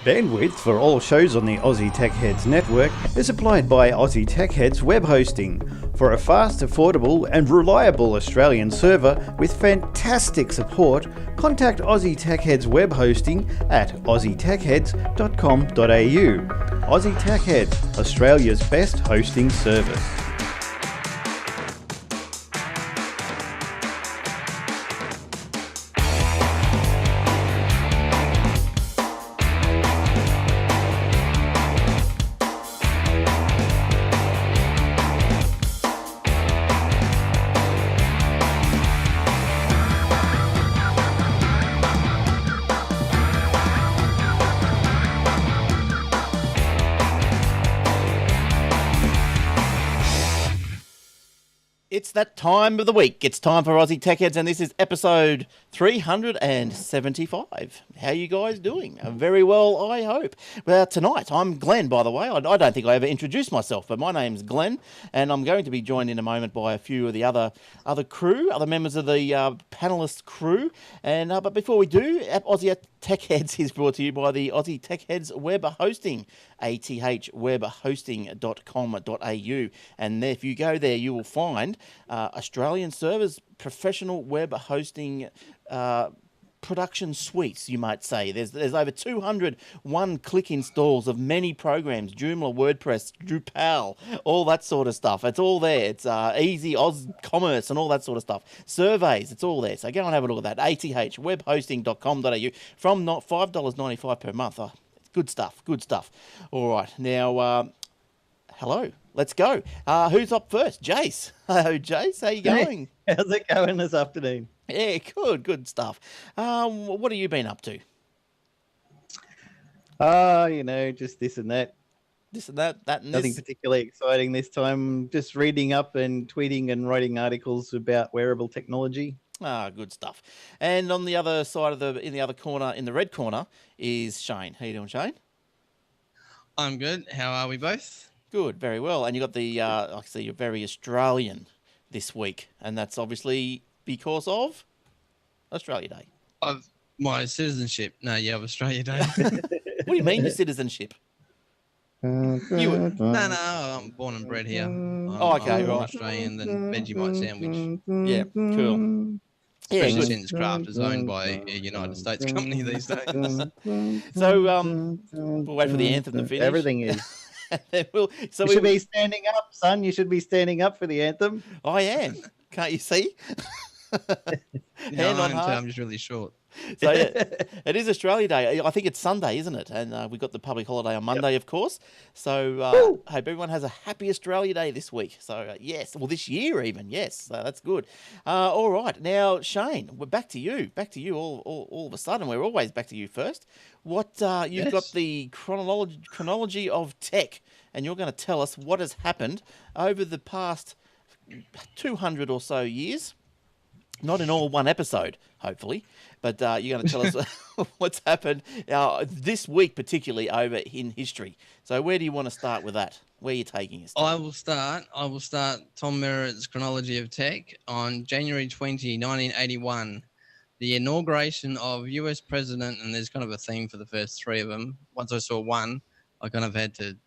Bandwidth for all shows on the Aussie Tech Heads network is supplied by Aussie Tech Heads Web Hosting. For a fast, affordable and reliable Australian server with fantastic support, contact Aussie Tech Heads Web Hosting at aussietechheads.com.au. Aussie Tech Heads, Australia's best hosting service. It's that time of the week. It's time for Aussie Tech Heads, and this is episode 375. How are you guys doing? Very well, I hope. Well, tonight, I'm Glenn, by the way. I don't think I ever introduced myself, but my name's Glenn, and I'm going to be joined in a moment by a few of the other crew, other members of the panelist crew. And but before we do, Aussie Tech Heads is brought to you by the Aussie Tech Heads Web Hosting, athwebhosting.com.au. And if you go there, you will find Australian servers, professional web hosting production suites, you might say. There's over 200 one-click installs of many programs, Joomla, WordPress, Drupal, all that sort of stuff. It's all there. It's easy Oz commerce and all that sort of stuff. Surveys, it's all there. So go and have a look at that, athwebhosting.com.au from not $5.95 per month. Oh, it's good stuff, good stuff. All right, now, hello. Let's go. Who's up first? Jace. Hello, Jace. How you going? Hey, how's it going this afternoon? Yeah, good stuff. What have you been up to? Just this and that. This and that and Nothing particularly exciting this time. Just reading up and tweeting and writing articles about wearable technology. Good stuff. And on the other side in the other corner, in the red corner, is Shane. How you doing, Shane? I'm good. How are we both? Good, very well. And you got the, I see you're very Australian this week, and that's obviously because of Australia Day. Of my citizenship. No, of Australia Day. What do you mean your citizenship? No, I'm born and bred here. I'm right. Australian than Vegemite sandwich. Yeah, cool. Especially since Kraft is owned by a United States company these days. So, we'll wait for the anthem to finish. Everything is. You should be standing up, son. You should be standing up for the anthem. I am. Can't you see? Hand on heart. I'm just really short. So yeah, it is Australia Day. I think it's Sunday, isn't it? And we've got the public holiday on Monday, Of course. So hope everyone has a happy Australia Day this week. So yes, well this year even. Yes, so that's good. All right, now Shane, we're back to you. Back to you all of a sudden. We're always back to you first. What you've got the chronology of tech, and you're going to tell us what has happened over the past 200 or so years. Not in all one episode, hopefully, but you're going to tell us what's happened this week, particularly over in history. So where do you want to start with that? Where are you taking us? I will start Tom Merritt's chronology of tech on January 20, 1981. The inauguration of US President, and there's kind of a theme for the first three of them. Once I saw one, I kind of had to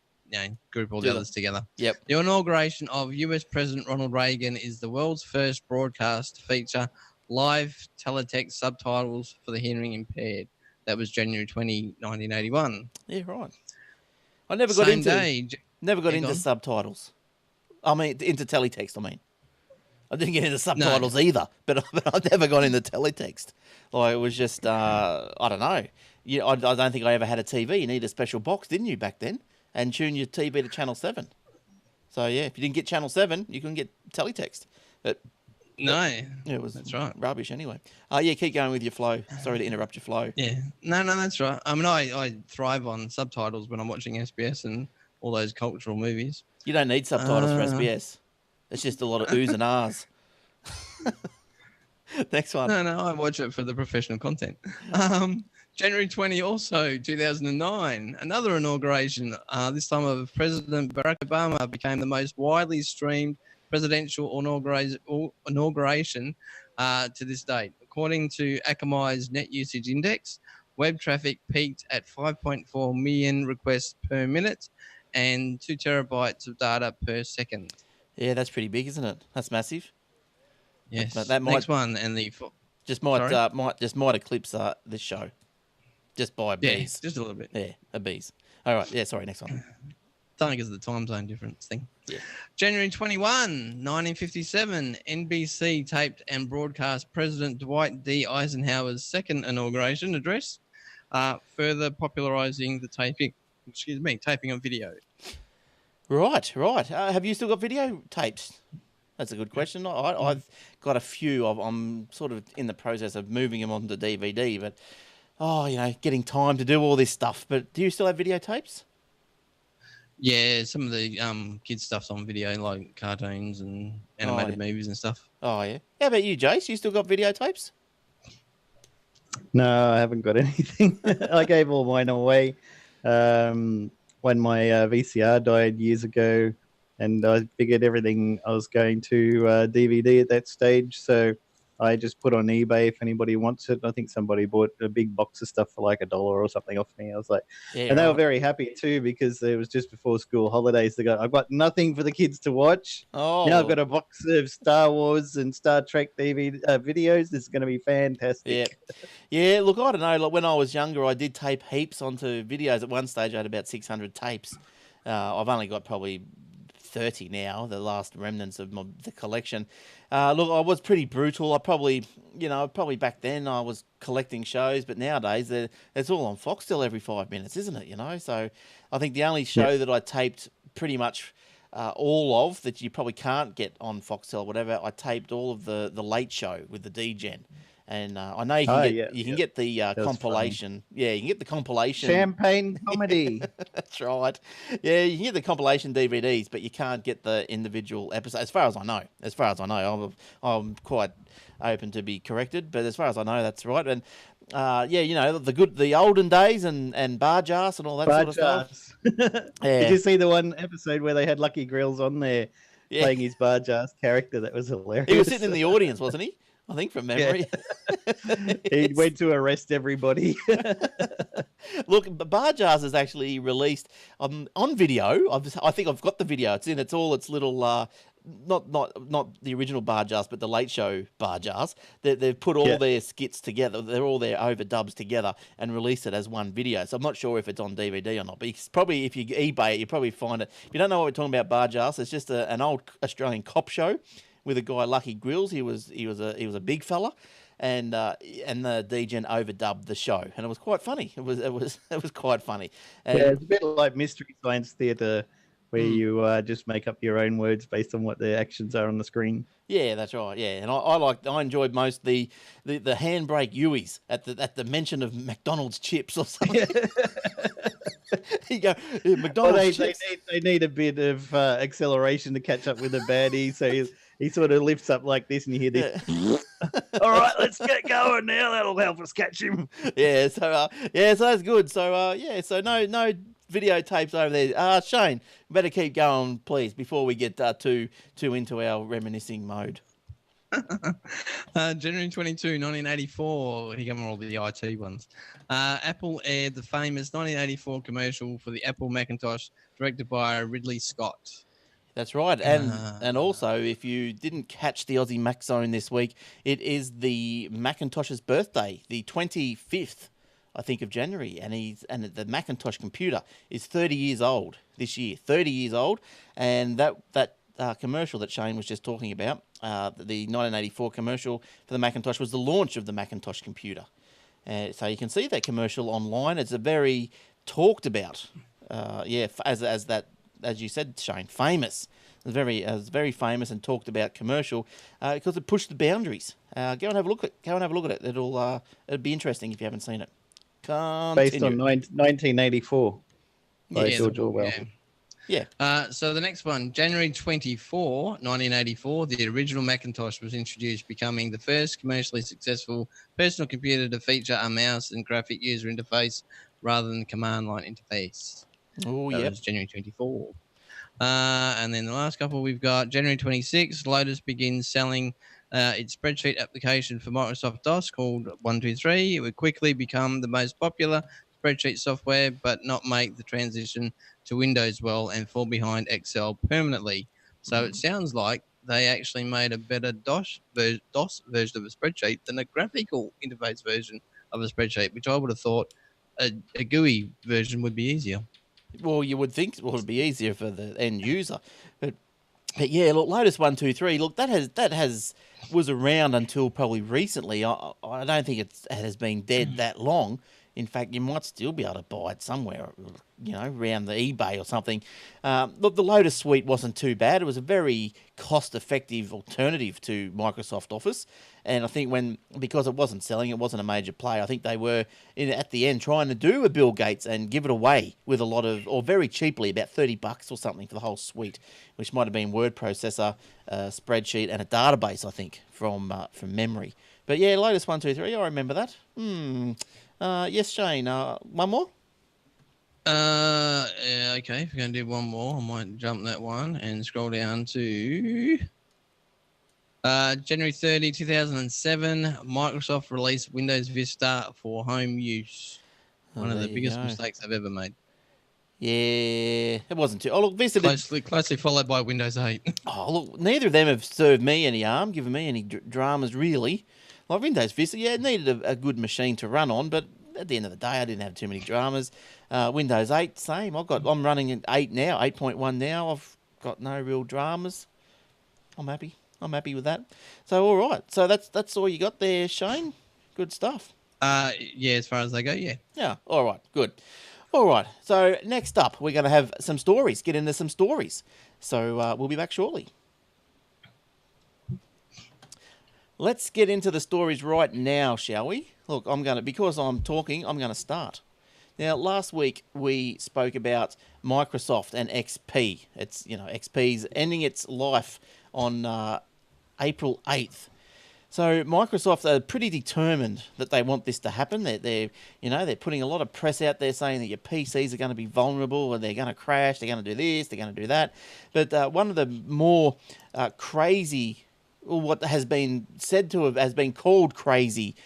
group all the others together. Yep. The inauguration of US President Ronald Reagan is the world's first broadcast to feature live teletext subtitles for the hearing impaired. That was January 20, 1981. Yeah, right. I never got into subtitles. I mean, into teletext, I didn't get into subtitles either, but I never got into teletext. Like, it was just, I don't know. I don't think I ever had a TV. You needed a special box, didn't you, back then? And tune your TV to Channel 7. So, yeah, if you didn't get Channel 7, you couldn't get teletext. That's right. Rubbish anyway. Keep going with your flow. Sorry to interrupt your flow. Yeah. No, that's right. I mean, I thrive on subtitles when I'm watching SBS and all those cultural movies. You don't need subtitles for SBS. It's just a lot of oohs and ahs. Next one. No, I watch it for the professional content. January 20, also 2009, another inauguration. This time of President Barack Obama became the most widely streamed presidential inauguration to this date. According to Akamai's Net Usage Index, Web traffic peaked at 5.4 million requests per minute and 2 terabytes of data per second. Yeah, that's pretty big, isn't it? That's massive. Yes. That might Next one, and the might eclipse this show just by bees. just a little bit. Yeah, a bees. All right. Yeah, sorry. Next one. It's only because of the time zone difference thing. Yeah. January 21, 1957, NBC taped and broadcast President Dwight D. Eisenhower's second inauguration address, further popularizing the taping of video. Right. Have you still got videotapes? That's a good question. I've got a few. I'm sort of in the process of moving them onto DVD, but getting time to do all this stuff. But do you still have videotapes? Yeah, some of the kids' stuff's on video, like cartoons and animated movies and stuff. Oh, yeah. How about you, Jace? You still got videotapes? No, I haven't got anything. I gave all mine away when my VCR died years ago, and I figured everything I was going to DVD at that stage, so I just put on eBay if anybody wants it. I think somebody bought a big box of stuff for like $1 or something off me. I was like, and they were very happy too, because it was just before school holidays. They go, I've got nothing for the kids to watch. Oh, now I've got a box of Star Wars and Star Trek DVD videos. This is going to be fantastic. Yeah. Look, I don't know. Like when I was younger, I did tape heaps onto videos. At one stage, I had about 600 tapes. I've only got probably 30 now, the last remnants of the collection. Look, I was pretty brutal. I probably back then I was collecting shows, but nowadays it's all on Foxtel every 5 minutes, isn't it? So I think the only show that I taped pretty much all of that you probably can't get on Foxtel or whatever, I taped all of the Late Show with the D-Gen. And I know you can get the compilation. Yeah, you can get the compilation. Champagne comedy. That's right. Yeah, you can get the compilation DVDs, but you can't get the individual episodes. As far as I know, I'm quite open to be corrected, but as far as I know, that's right. And the olden days and bar jars and all that sort of stuff. Yeah. Did you see the one episode where they had Lucky Grills on there playing his bar jars character? That was hilarious. He was sitting in the audience, wasn't he? I think from memory. Yeah. He went to arrest everybody. Look, Bar Jars is actually released on video. I think I've got the video. It's all its little, not the original Bar Jars, but the Late Show Bar Jars. They've put all their skits together. They're all their overdubs together and released it as one video. So I'm not sure if it's on DVD or not. But it's probably, if you eBay it, you probably find it. If you don't know what we're talking about, Bar Jars, it's just an old Australian cop show with a guy, Lucky Grills. He was a big fella, and the D-Gen overdubbed the show, and it was quite funny. It was quite funny. And it's a bit like Mystery Science Theatre, where you just make up your own words based on what the actions are on the screen. Yeah, that's right. Yeah, and I enjoyed most the handbrake Uis at the mention of McDonald's chips or something. You go, McDonald's chips. They need a bit of acceleration to catch up with the baddie, so he sort of lifts up like this, and you hear this. Yeah. All right, let's get going now. That'll help us catch him. Yeah, so that's good. So so no videotapes over there. Shane, better keep going, please, before we get too into our reminiscing mode. January 22, 1984. Here come all the IT ones. Apple aired the famous 1984 commercial for the Apple Macintosh, directed by Ridley Scott. That's right. And also, if you didn't catch the Aussie Mac Zone this week, it is the Macintosh's birthday, the 25th, I think, of January. And the Macintosh computer is 30 years old this year. 30 years old. And that commercial that Shane was just talking about, the 1984 commercial for the Macintosh, was the launch of the Macintosh computer. So you can see that commercial online. It's a very talked about, as you said, Shane, famous. It was very famous and talked about commercial because it pushed the boundaries. Go and have a look at it. It'll be interesting if you haven't seen it. Based on 1984 by George Orwell. Yeah. So the next one, January 24, 1984, the original Macintosh was introduced, becoming the first commercially successful personal computer to feature a mouse and graphic user interface rather than command line interface. Oh, yeah. That was January 24. And then the last couple we've got January 26, Lotus begins selling its spreadsheet application for Microsoft DOS called 123. It would quickly become the most popular spreadsheet software, but not make the transition to Windows well and fall behind Excel permanently. So it sounds like they actually made a better DOS version of a spreadsheet than a graphical interface version of a spreadsheet, which I would have thought a GUI version would be easier. Well, you would think it would be easier for the end user, but yeah, look, Lotus 123. Look, that was around until probably recently. I don't think it has been dead that long. In fact, you might still be able to buy it somewhere, around the eBay or something. Look, the Lotus Suite wasn't too bad. It was a very cost-effective alternative to Microsoft Office. And I think because it wasn't selling, it wasn't a major play, I think they were, at the end, trying to do a Bill Gates and give it away with a lot of, or very cheaply, about $30 or something for the whole suite, which might have been word processor, spreadsheet, and a database, I think, from memory. But yeah, Lotus 123, I remember that. Yes, Shane, one more? Yeah, okay, if we're going to do one more, I might jump that one and scroll down to January 30, 2007. Microsoft released Windows Vista for home use. One of the biggest mistakes I've ever made. Yeah, it wasn't too. Oh, look, Vista closely followed by Windows 8. Oh, look, neither of them have served me any harm, given me any dramas, really. Like Windows Vista, yeah, it needed a good machine to run on, but at the end of the day, I didn't have too many dramas. Windows 8, same. I'm running at 8 now, 8.1 now. I've got no real dramas. I'm happy. I'm happy with that. So, all right. So that's all you got there, Shane. Good stuff. Yeah, as far as they go, yeah. Yeah. All right. Good. All right. So next up, we're going to have some stories. Get into some stories. So we'll be back shortly. Let's get into the stories right now, shall we? Look, because I'm talking, I'm going to start. Now, last week we spoke about Microsoft and XP. It's, XP's ending its life on April 8th. So Microsoft are pretty determined that they want this to happen. They're putting a lot of press out there saying that your PCs are going to be vulnerable and they're going to crash, they're going to do this, they're going to do that. But one of the more crazy, or what has been said to have has been called crazy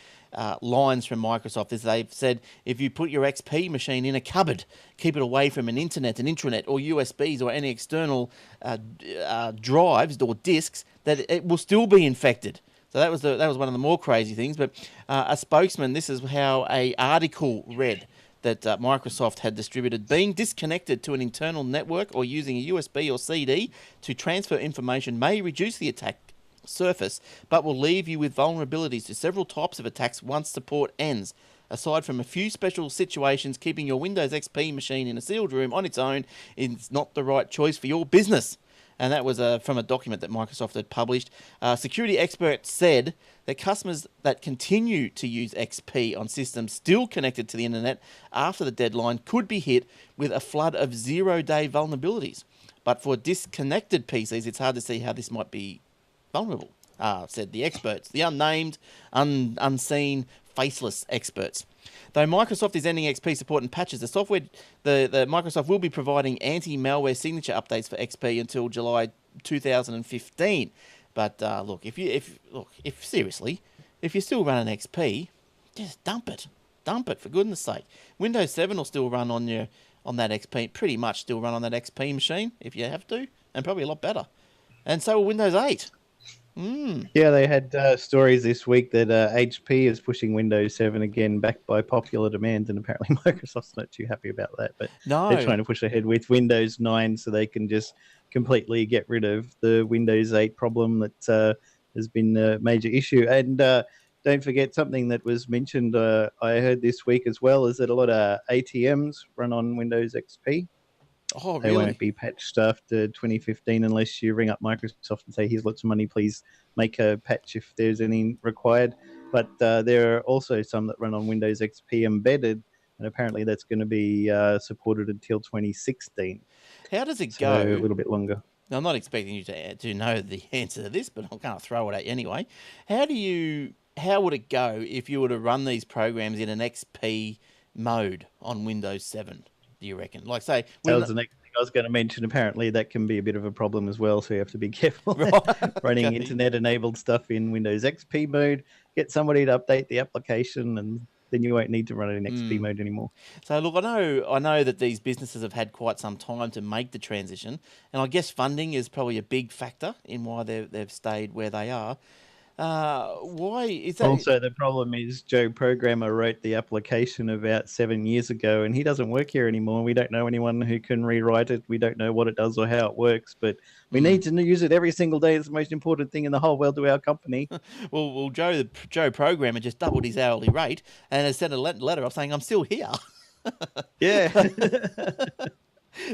lines from Microsoft is they've said if you put your XP machine in a cupboard, keep it away from an intranet or USBs or any external drives or disks, that it will still be infected. So that was one of the more crazy things. But a spokesman, this is how a article read that Microsoft had distributed: being disconnected to an internal network or using a USB or CD to transfer information may reduce the attack surface, but will leave you with vulnerabilities to several types of attacks once support ends. Aside from a few special situations, keeping your Windows XP machine in a sealed room on its own is not the right choice for your business. And that was from a document that Microsoft had published. Security experts said that customers that continue to use XP on systems still connected to the internet after the deadline could be hit with a flood of zero-day vulnerabilities. But for disconnected PCs, it's hard to see how this might be vulnerable, said the experts, the unnamed, unseen, faceless experts. Though Microsoft is ending XP support and patches, the Microsoft will be providing anti-malware signature updates for XP until July 2015. But look, if you're still running XP, just dump it for goodness sake. Windows 7 will still run on that XP, pretty much still run on that XP machine if you have to, and probably a lot better. And so will Windows 8. Yeah, they had stories this week that HP is pushing Windows 7 again, backed by popular demand, and apparently Microsoft's not too happy about that. But they're trying to push ahead with Windows 9 so they can just completely get rid of the Windows 8 problem that has been a major issue. And don't forget something that was mentioned, I heard this week as well, is that a lot of ATMs run on Windows XP. Oh, really? They won't be patched after 2015 unless you ring up Microsoft and say, here's lots of money, please make a patch if there's any required. But there are also some that run on Windows XP embedded, and apparently that's going to be supported until 2016. How does it so go? A little bit longer. Now, I'm not expecting you to know the answer to this, but I'm going to throw it at you anyway. How would it go if you were to run these programs in an XP mode on Windows 7? Do you reckon? Like, say, that was the next thing I was going to mention, apparently that can be a bit of a problem as well, so you have to be careful Right, running okay. internet-enabled stuff in Windows XP mode. Get somebody to update the application, and then you won't need to run it in XP mode anymore. So look, I know that these businesses have had quite some time to make the transition, and I guess funding is probably a big factor in why they've stayed where they are. Why is that? Also, the problem is Joe Programmer wrote the application about 7 years ago, and he doesn't work here anymore. We don't know anyone who can rewrite it. We don't know what it does or how it works, but we need to use it every single day. It's the most important thing in the whole world to our company. Well, Joe Programmer just doubled his hourly rate and has sent a letter off saying, "I'm still here." Yeah.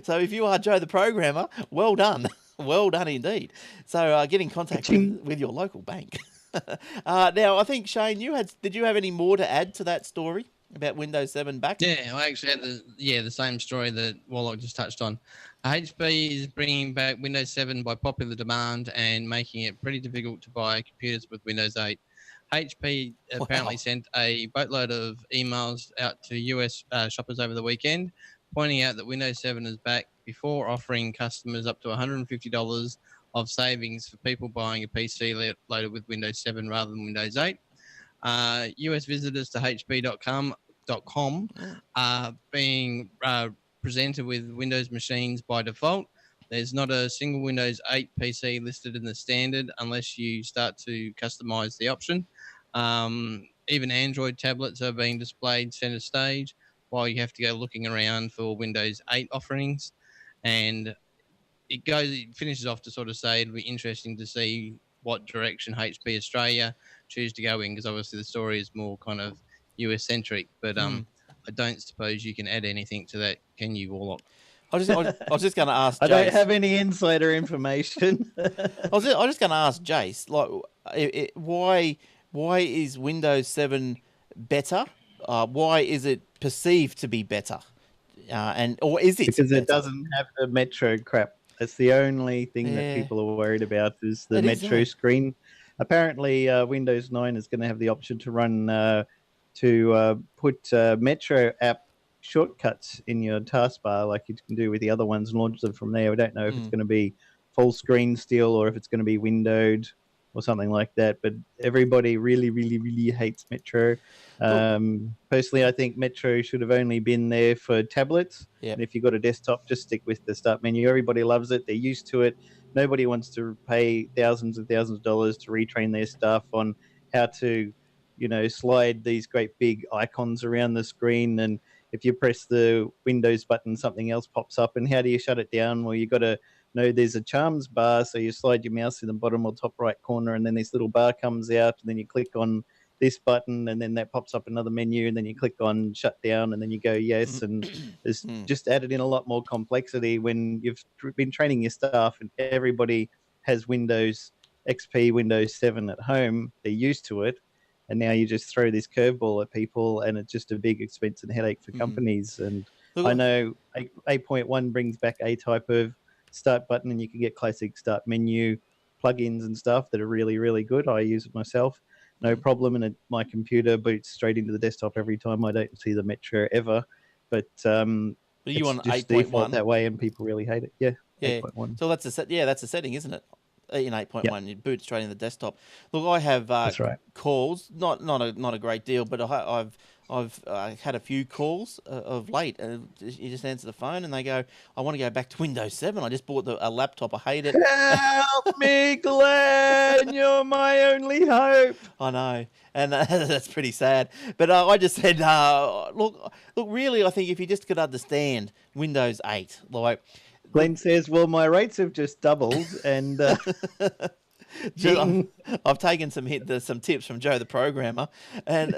So if you are Joe the Programmer, well done. Well done indeed. So get in contact with your local bank. Now, I think, Shane, did you have any more to add to that story about Windows 7 back? Yeah, I actually had the same story that Warlock just touched on. HP is bringing back Windows 7 by popular demand and making it pretty difficult to buy computers with Windows 8. HP apparently sent a boatload of emails out to US shoppers over the weekend, pointing out that Windows 7 is back before offering customers up to $150 of savings for people buying a PC loaded with Windows 7 rather than Windows 8. US visitors to hp.com are being presented with Windows machines by default. There's not a single Windows 8 PC listed in the standard unless you start to customize the option. Even Android tablets are being displayed center stage, while you have to go looking around for Windows 8 offerings. And it finishes off to sort of say it'll be interesting to see what direction HP Australia choose to go in, because obviously the story is more kind of US centric. But I don't suppose you can add anything to that, can you, Warlock? I was just going to ask. I Jace, don't have any insider information. I was just going to ask Jace, like, why is Windows 7 better? Why is it perceived to be better? Or is it because better? it doesn't have the Metro crap. That's the only thing that people are worried about is the Metro screen. Apparently, Windows 9 is going to have the option to run put Metro app shortcuts in your taskbar like you can do with the other ones and launch them from there. We don't know if it's going to be full screen still or if it's going to be windowed or something like that. But everybody really, really, really hates Metro. Personally, I think Metro should have only been there for tablets. Yep. And if you've got a desktop, just stick with the start menu. Everybody loves it. They're used to it. Nobody wants to pay thousands and thousands of dollars to retrain their staff on how to, slide these great big icons around the screen. And if you press the Windows button, something else pops up. And how do you shut it down? Well, you got to know there's a charms bar. So you slide your mouse in the bottom or top right corner, and then this little bar comes out, and then you click on this button, and then that pops up another menu, and then you click on shut down, and then you go yes. And it's just added in a lot more complexity when you've been training your staff and everybody has Windows XP, Windows 7 at home. They're used to it. And now you just throw this curveball at people, and it's just a big expense and headache for companies. And I know 8.1 brings back a type of start button, and you can get classic start menu plugins and stuff that are really, really good. I use it myself. No problem. And my computer boots straight into the desktop every time. I don't see the Metro ever. But you on 8.1 default that way, and people really hate it. Yeah. 8.1. So that's a setting, isn't it? In 8.1, you boot straight in the desktop. Look, I have calls, not a great deal, but I've had a few calls of late. You just answer the phone and they go, "I want to go back to Windows 7. I just bought a laptop. I hate it." Help me, Glenn! You're my only hope. I know, and that's pretty sad. But I just said, look, really, I think if you just could understand Windows 8, like. Glenn says, well, my rates have just doubled, and I've taken some tips from Joe the Programmer, and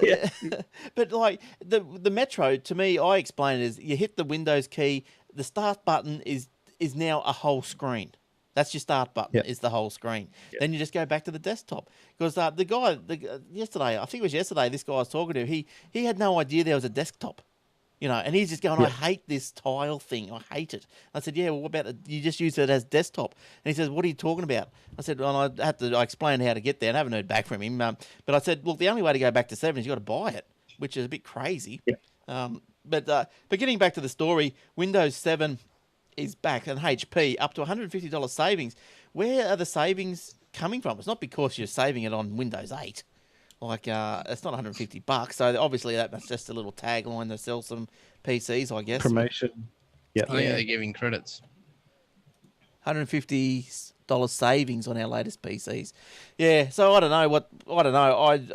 but like the Metro, to me, I explain it as you hit the Windows key, the start button is now a whole screen. That's your start button, is the whole screen. Then you just go back to the desktop. Because the guy, yesterday, I think it was yesterday, this guy I was talking to, he had no idea there was a desktop. And he's just going, I hate this tile thing. I hate it. I said, yeah, well, what about it? You just use it as desktop. And he says, what are you talking about? I said, well, I explained how to get there, and I haven't heard back from him. But I said, look, the only way to go back to 7 is you've got to buy it, which is a bit crazy. But getting back to the story, Windows 7 is back, and HP up to $150 savings. Where are the savings coming from? It's not because you're saving it on Windows 8. Like, it's not $150. So obviously that's just a little tagline to sell some PCs, I guess. Promotion. Yeah. I think they're giving credits. $150 savings on our latest PCs. Yeah, so I don't know.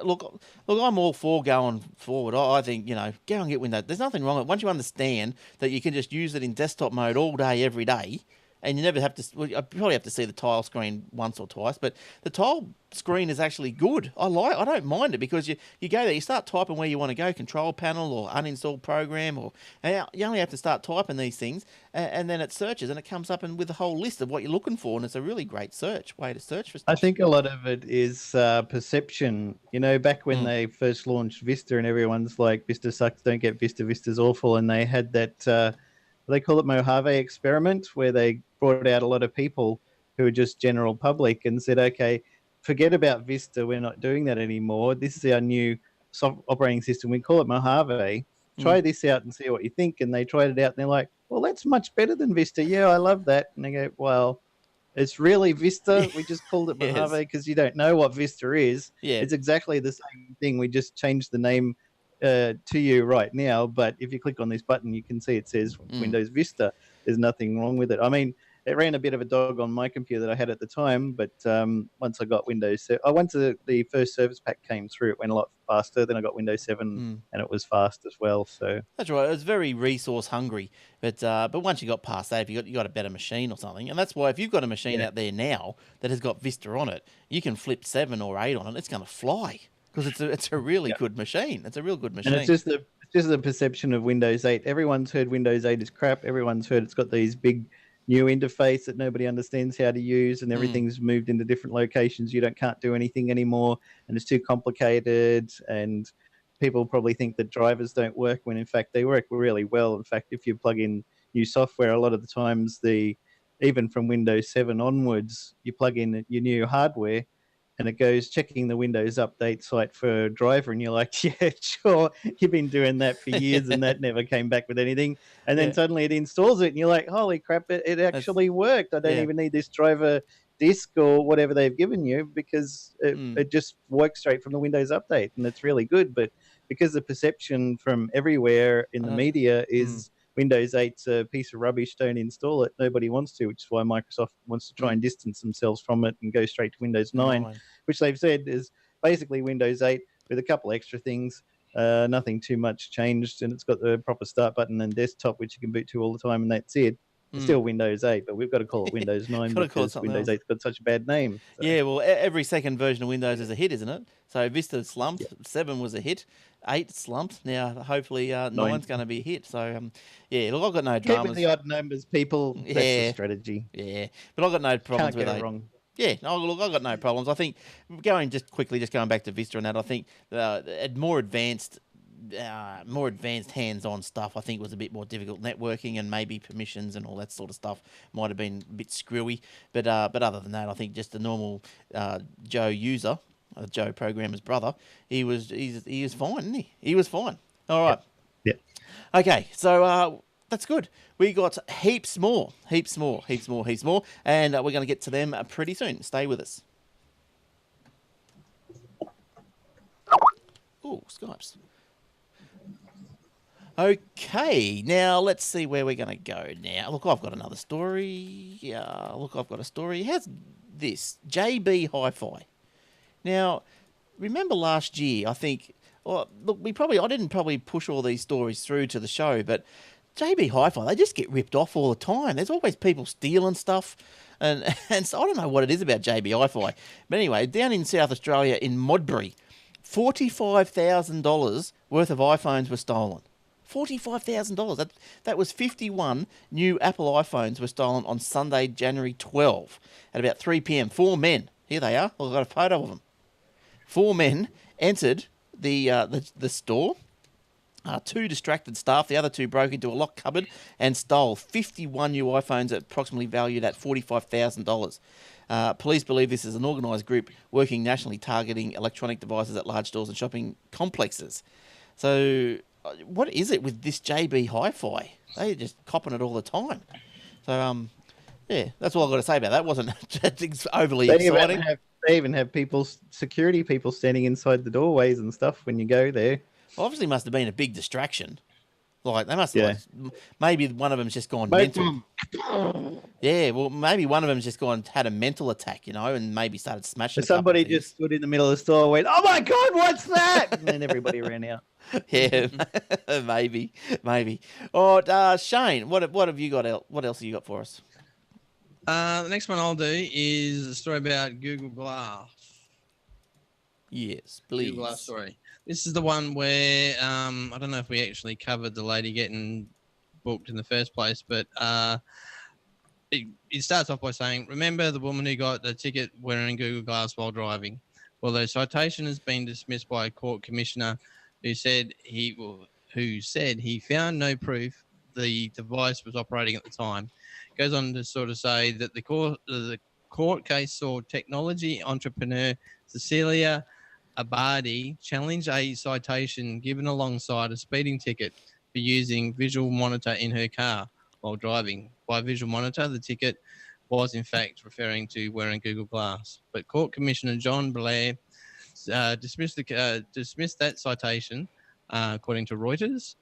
Look, I'm all for going forward. I think, go and get Windows. There's nothing wrong with it. Once you understand that you can just use it in desktop mode all day, every day, and you never have to. Well, I probably have to see the tile screen once or twice, but the tile screen is actually good. I don't mind it because you go there, you start typing where you want to go, control panel or uninstall program, and you only have to start typing these things, and then it searches and it comes up and with a whole list of what you're looking for, and it's a really great way to search for stuff. I think a lot of it is perception. Back when they first launched Vista, and everyone's like, "Vista sucks, don't get Vista. Vista's awful," and they had that. They call it Mojave experiment, where they brought out a lot of people who are just general public and said, okay, forget about Vista. We're not doing that anymore. This is our new operating system. We call it Mojave. Try this out and see what you think. And they tried it out and they're like, well, that's much better than Vista. Yeah, I love that. And they go, well, it's really Vista. We just called it Mojave because you don't know what Vista is. Yeah. It's exactly the same thing. We just changed the name to you right now, but if you click on this button, you can see it says Windows Vista. There's nothing wrong with it. I mean, it ran a bit of a dog on my computer that I had at the time, but once I got Windows 7, once the first service pack came through, it went a lot faster. Then I got Windows 7, and it was fast as well. So that's right. It was very resource hungry, but once you got past that, if you got a better machine or something, and that's why if you've got a machine out there now that has got Vista on it, you can flip 7 or 8 on it. It's going to fly. Because it's a really good machine. It's a real good machine. And it's just the perception of Windows 8. Everyone's heard Windows 8 is crap. Everyone's heard it's got these big new interface that nobody understands how to use, and everything's moved into different locations. You can't do anything anymore, and it's too complicated. And people probably think that drivers don't work when in fact they work really well. In fact, if you plug in new software, a lot of the times even from Windows 7 onwards, you plug in your new hardware, and it goes checking the Windows update site for a driver, and you're like, yeah, sure, you've been doing that for years, and that never came back with anything. And then suddenly it installs it, and you're like, holy crap, it actually worked. I don't even need this driver disk or whatever they've given you, because it just works straight from the Windows update, and it's really good. But because the perception from everywhere in the media is Windows 8's a piece of rubbish, don't install it, nobody wants to, which is why Microsoft wants to try and distance themselves from it and go straight to Windows 9, which they've said is basically Windows 8 with a couple extra things. Nothing too much changed, and it's got the proper start button and desktop, which you can boot to all the time, and that's it. It's still Windows 8, but we've got to call it Windows 9 because Windows 8's got such a bad name. So. Yeah, well, every second version of Windows is a hit, isn't it? So Vista slumped, 7 was a hit, 8 slumped. Now, hopefully, 9's going to be a hit. So, look, I've got no dramas. Keep with the odd numbers, people. That's the strategy. Yeah, but I've got no problems with it. Can't it. go wrong. Yeah, no, look, I've got no problems. I think going back to Vista and that, I think more advanced hands-on stuff, I think, was a bit more difficult. Networking and maybe permissions and all that sort of stuff might have been a bit screwy. But other than that, I think just the normal Joe user, Joe programmer's brother, he was fine, isn't he? He was fine. All right. Yeah. Okay, so that's good. We got heaps more, and we're going to get to them pretty soon. Stay with us. Oh, Skypes. Okay, now let's see where we're going to go now. Look, I've got another story. I've got a story. How's this? JB Hi-Fi. Now, remember last year, I think, I didn't probably push all these stories through to the show, but JB Hi-Fi, they just get ripped off all the time. There's always people stealing stuff, and so I don't know what it is about JB Hi-Fi. But anyway, down in South Australia, in Modbury, $45,000 worth of iPhones were stolen. $45,000. That was 51 new Apple iPhones were stolen on Sunday, January 12, at about 3 p.m. 4 men. Here they are. I've got a photo of them. 4 men entered the store. 2 distracted staff. The other 2 broke into a locked cupboard and stole 51 new iPhones, approximately valued at $45,000. Police believe this is an organised group working nationally, targeting electronic devices at large stores and shopping complexes. So, what is it with this JB Hi-Fi? They're just copping it all the time. So yeah, that's all I've got to say about that. It wasn't overly They exciting. even have security people standing inside the doorways and stuff when you go there. Obviously, must have been a big distraction. Like they must have, Yeah. maybe one of them's just gone Smoke mental. Yeah, well, maybe one of them's just had a mental attack, and maybe started smashing. Somebody just stood in the middle of the store and went, "Oh my God, what's that?" And then everybody ran out. Yeah, maybe. Oh, Shane, what have you got? What else have you got for us? The next one I'll do is a story about Google Glass. Yes, please. Google Glass story. This is the one where I don't know if we actually covered the lady getting booked in the first place, but it starts off by saying, remember the woman who got the ticket wearing Google Glass while driving? Well, the citation has been dismissed by a court commissioner who said he found no proof the device was operating at the time. Goes on to sort of say that the court case saw technology entrepreneur Cecilia Abadi challenged a citation given alongside a speeding ticket for using visual monitor in her car while driving. By visual monitor, the ticket was in fact referring to wearing Google Glass. But Court Commissioner John Blair dismissed that citation, according to Reuters.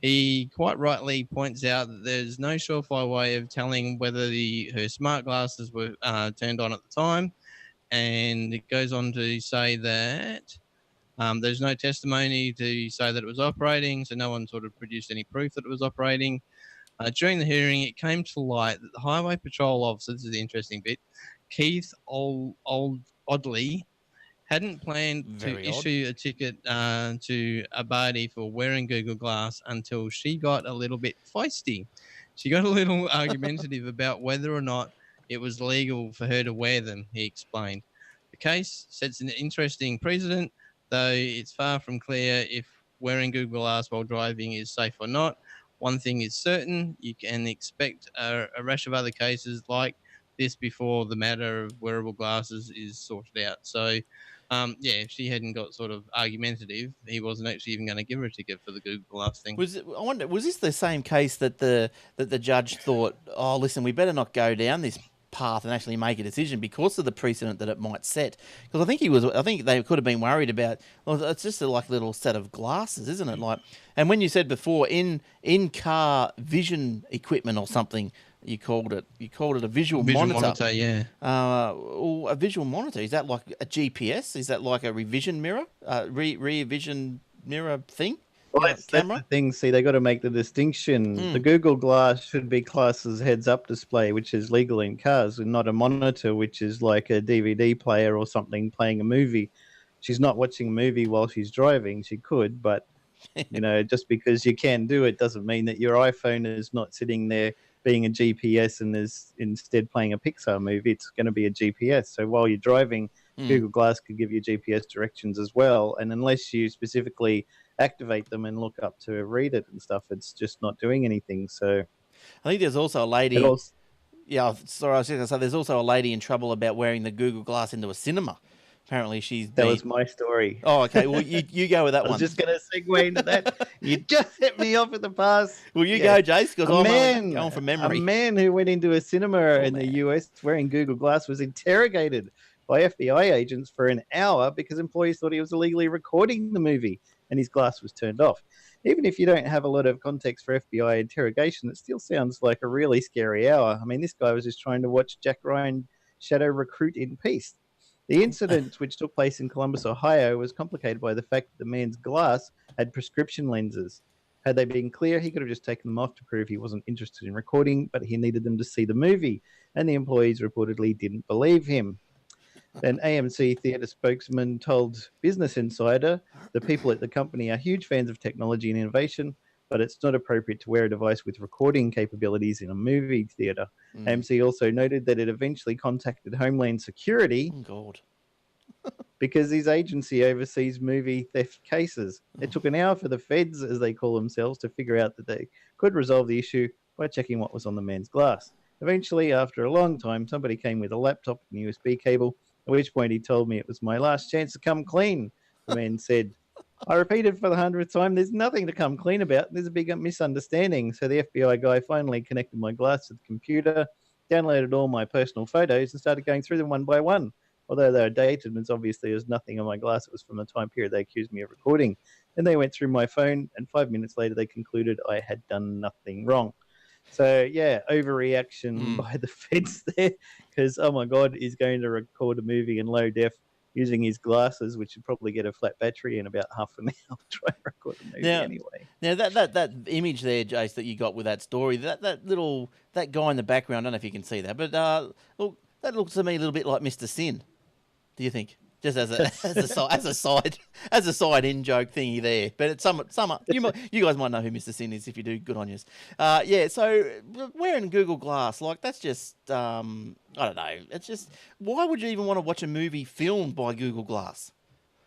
He quite rightly points out that there's no surefire way of telling whether her smart glasses were turned on at the time. And it goes on to say that there's no testimony to say that it was operating, so no one sort of produced any proof that it was operating. During the hearing, it came to light that the Highway Patrol officer, this is the interesting bit, Keith Oddley, hadn't planned to issue a ticket to Abadi for wearing Google Glass until she got a little bit feisty. She got a little argumentative about whether or not it was legal for her to wear them, he explained. The case sets an interesting precedent, though it's far from clear if wearing Google Glass while driving is safe or not. One thing is certain, you can expect a rash of other cases like this before the matter of wearable glasses is sorted out. So, if she hadn't got sort of argumentative, he wasn't actually even going to give her a ticket for the Google Glass thing. Was this the same case that the judge thought, oh, listen, we better not go down this path and actually make a decision because of the precedent that it might set? Because I think they could have been worried about, well, it's just a little set of glasses, isn't it? And when you said before in car vision equipment or something, you called it a visual monitor. Yeah. A visual monitor, is that like a GPS? Is that like a revision mirror, rear vision mirror thing? Well, that's the thing. See, they got to make the distinction. The Google Glass should be classed as heads-up display, which is legal in cars, and not a monitor, which is like a DVD player or something playing a movie. She's not watching a movie while she's driving. She could, but just because you can do it doesn't mean that your iPhone is not sitting there being a GPS and is instead playing a Pixar movie. It's going to be a GPS. So while you're driving, Google Glass could give you GPS directions as well. And unless you specifically activate them and look up to read it and stuff, it's just not doing anything. So I think there's also a lady. Yeah, sorry, I was just going to say there's also a lady in trouble about wearing the Google Glass into a cinema. Apparently, that was my story. Oh, okay. Well, you go with that one. I was just going to segue into that. You just hit me off at the pass. Well, you go, Jace, because I'm going from memory. A man who went into a cinema in the US wearing Google Glass was interrogated by FBI agents for an hour because employees thought he was illegally recording the movie and his glass was turned off. Even if you don't have a lot of context for FBI interrogation, it still sounds like a really scary hour. I mean, this guy was just trying to watch Jack Ryan Shadow Recruit in peace. The incident, which took place in Columbus, Ohio, was complicated by the fact that the man's glass had prescription lenses. Had they been clear, he could have just taken them off to prove he wasn't interested in recording, but he needed them to see the movie, and the employees reportedly didn't believe him. An AMC theater spokesman told Business Insider the people at the company are huge fans of technology and innovation, but it's not appropriate to wear a device with recording capabilities in a movie theater. AMC also noted that it eventually contacted Homeland Security because his agency oversees movie theft cases. It took an hour for the feds, as they call themselves, to figure out that they could resolve the issue by checking what was on the man's glass. Eventually, after a long time, somebody came with a laptop and USB cable, at which point he told me it was my last chance to come clean. The man said, I repeated for the 100th time, there's nothing to come clean about. There's a big misunderstanding. So the FBI guy finally connected my glass to the computer, downloaded all my personal photos, and started going through them one by one. Although they were dated, and it's obviously there's nothing on my glass. It was from the time period they accused me of recording. Then they went through my phone, and 5 minutes later, they concluded I had done nothing wrong. So, yeah, overreaction by the feds there because, oh my God, he's going to record a movie in low def using his glasses, which would probably get a flat battery in about half an hour to try and record a movie anyway. Now that image there, Jace, that you got with that story, that guy in the background, I don't know if you can see that, but look, that looks to me a little bit like Mr. Sin. Do you think? Just as a side in joke thingy there, but it's you guys might know who Mr. Sin is if you do. Good on you. Yeah. So wearing Google Glass, like that's just I don't know. It's just why would you even want to watch a movie filmed by Google Glass?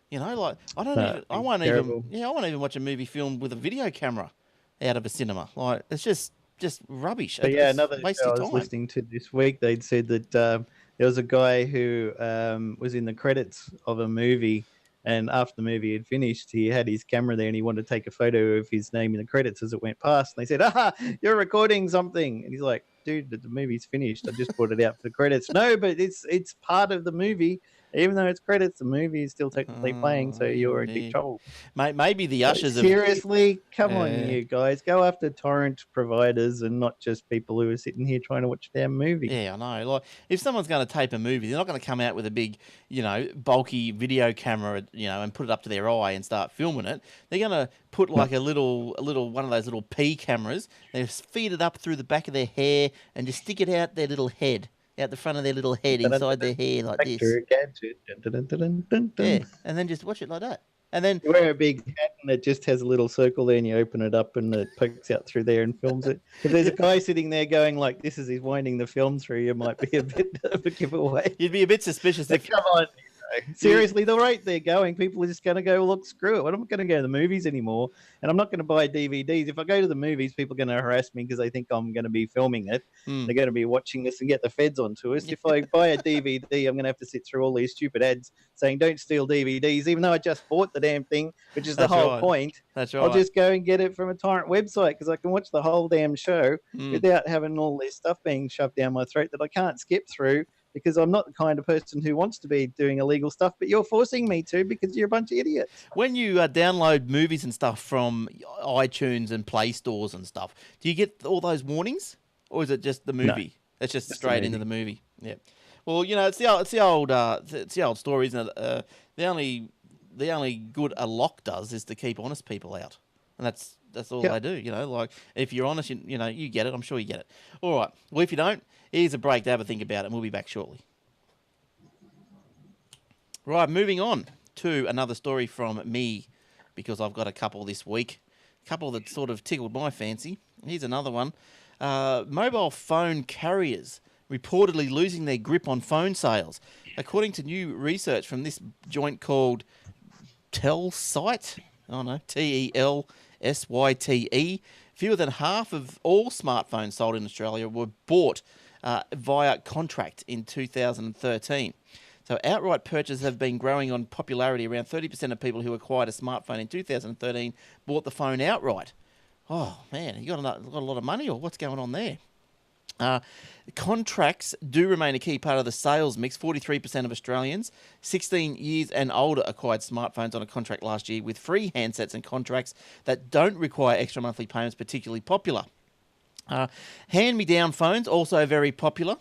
You know, like I won't even watch a movie filmed with a video camera out of a cinema. Like it's just rubbish. But yeah, another show I was listening to this week, they'd said that there was a guy who was in the credits of a movie, and after the movie had finished, he had his camera there and he wanted to take a photo of his name in the credits as it went past. And they said, you're recording something. And he's like, dude, the movie's finished. I just brought it out for the credits. No, but it's part of the movie. Even though it's credits, the movie is still technically playing, so you're in big trouble. Maybe the ushers seriously, come on, you guys, go after torrent providers and not just people who are sitting here trying to watch their movie. Yeah, I know. Like, if someone's going to tape a movie, they're not going to come out with a big, bulky video camera, and put it up to their eye and start filming it. They're going to put like a little one of those little P cameras. They feed it up through the back of their hair and just stick it out their little head. Out the front of their little head, inside their hair, like this. Yeah, and then just watch it like that. And then you wear a big hat and it just has a little circle there and you open it up and it pokes out through there and films it. If there's a guy sitting there going like this as he's winding the film through, you might be a bit of a giveaway. You'd be a bit suspicious if... Come on. Seriously, the rate they're going, people are just going to go, look, screw it. I'm not going to go to the movies anymore, and I'm not going to buy DVDs. If I go to the movies, people are going to harass me because they think I'm going to be filming it. They're going to be watching us and get the feds onto us. If I buy a DVD, I'm going to have to sit through all these stupid ads saying, don't steal DVDs, even though I just bought the damn thing, which is the whole point. That's right. I'll just go and get it from a torrent website because I can watch the whole damn show without having all this stuff being shoved down my throat that I can't skip through. Because I'm not the kind of person who wants to be doing illegal stuff, but you're forcing me to because you're a bunch of idiots. When you download movies and stuff from iTunes and Play stores and stuff, do you get all those warnings, or is it just the movie? No, it's just straight into the movie. Yeah. Well, it's the old story, isn't it? The only good a lock does is to keep honest people out, and that's all they do. Like if you're honest, you get it. I'm sure you get it. All right. Well, if you don't, here's a break to have a think about it, and we'll be back shortly. Right, moving on to another story from me, because I've got a couple this week. A couple that sort of tickled my fancy. Here's another one. Mobile phone carriers reportedly losing their grip on phone sales. According to new research from this joint called Telsyte, Telsyte, fewer than half of all smartphones sold in Australia were bought via contract in 2013. So outright purchases have been growing on popularity. Around 30% of people who acquired a smartphone in 2013 bought the phone outright. Oh, man, you got a lot of money, or what's going on there? Contracts do remain a key part of the sales mix. 43% of Australians 16 years and older acquired smartphones on a contract last year, with free handsets and contracts that don't require extra monthly payments particularly popular. Hand-me-down phones also very popular.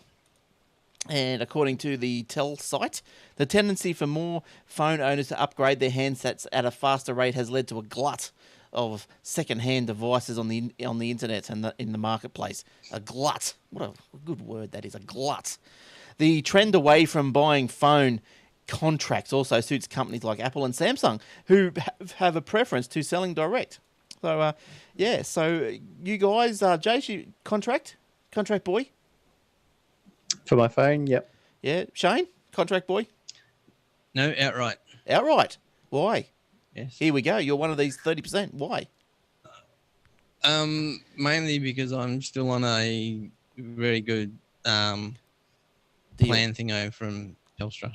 And according to the Telsyte, the tendency for more phone owners to upgrade their handsets at a faster rate has led to a glut of second-hand devices on the internet and in the marketplace. A glut. What a good word that is, a glut. The trend away from buying phone contracts also suits companies like Apple and Samsung, who have a preference to selling direct. So, so you guys, Jace, you contract boy? For my phone, yep. Yeah. Shane, contract boy? No, outright. Outright? Why? Yes. Here we go. You're one of these 30%. Why? Mainly because I'm still on a very good plan thingo from Telstra.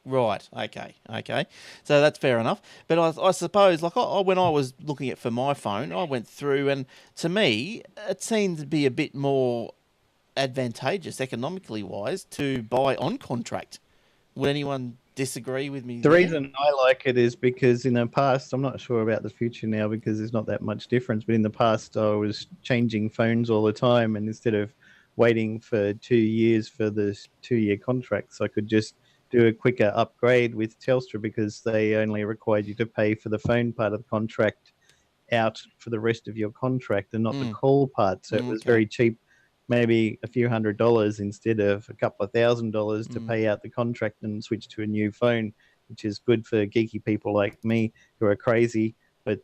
Right. Okay. So that's fair enough. But I suppose, like, when I was looking at for my phone, I went through, and to me, it seemed to be a bit more advantageous economically wise to buy on contract. Would anyone disagree with me The there? reason I like it is because in the past, I'm not sure about the future now because there's not that much difference. But in the past, I was changing phones all the time, and instead of waiting for 2 years for the 2 year contracts, I could just do a quicker upgrade with Telstra because they only required you to pay for the phone part of the contract out for the rest of your contract and not the Mm. call part. So it was Okay. very cheap, maybe a few $100s instead of a couple of $1,000s to Mm. pay out the contract and switch to a new phone, which is good for geeky people like me who are crazy. But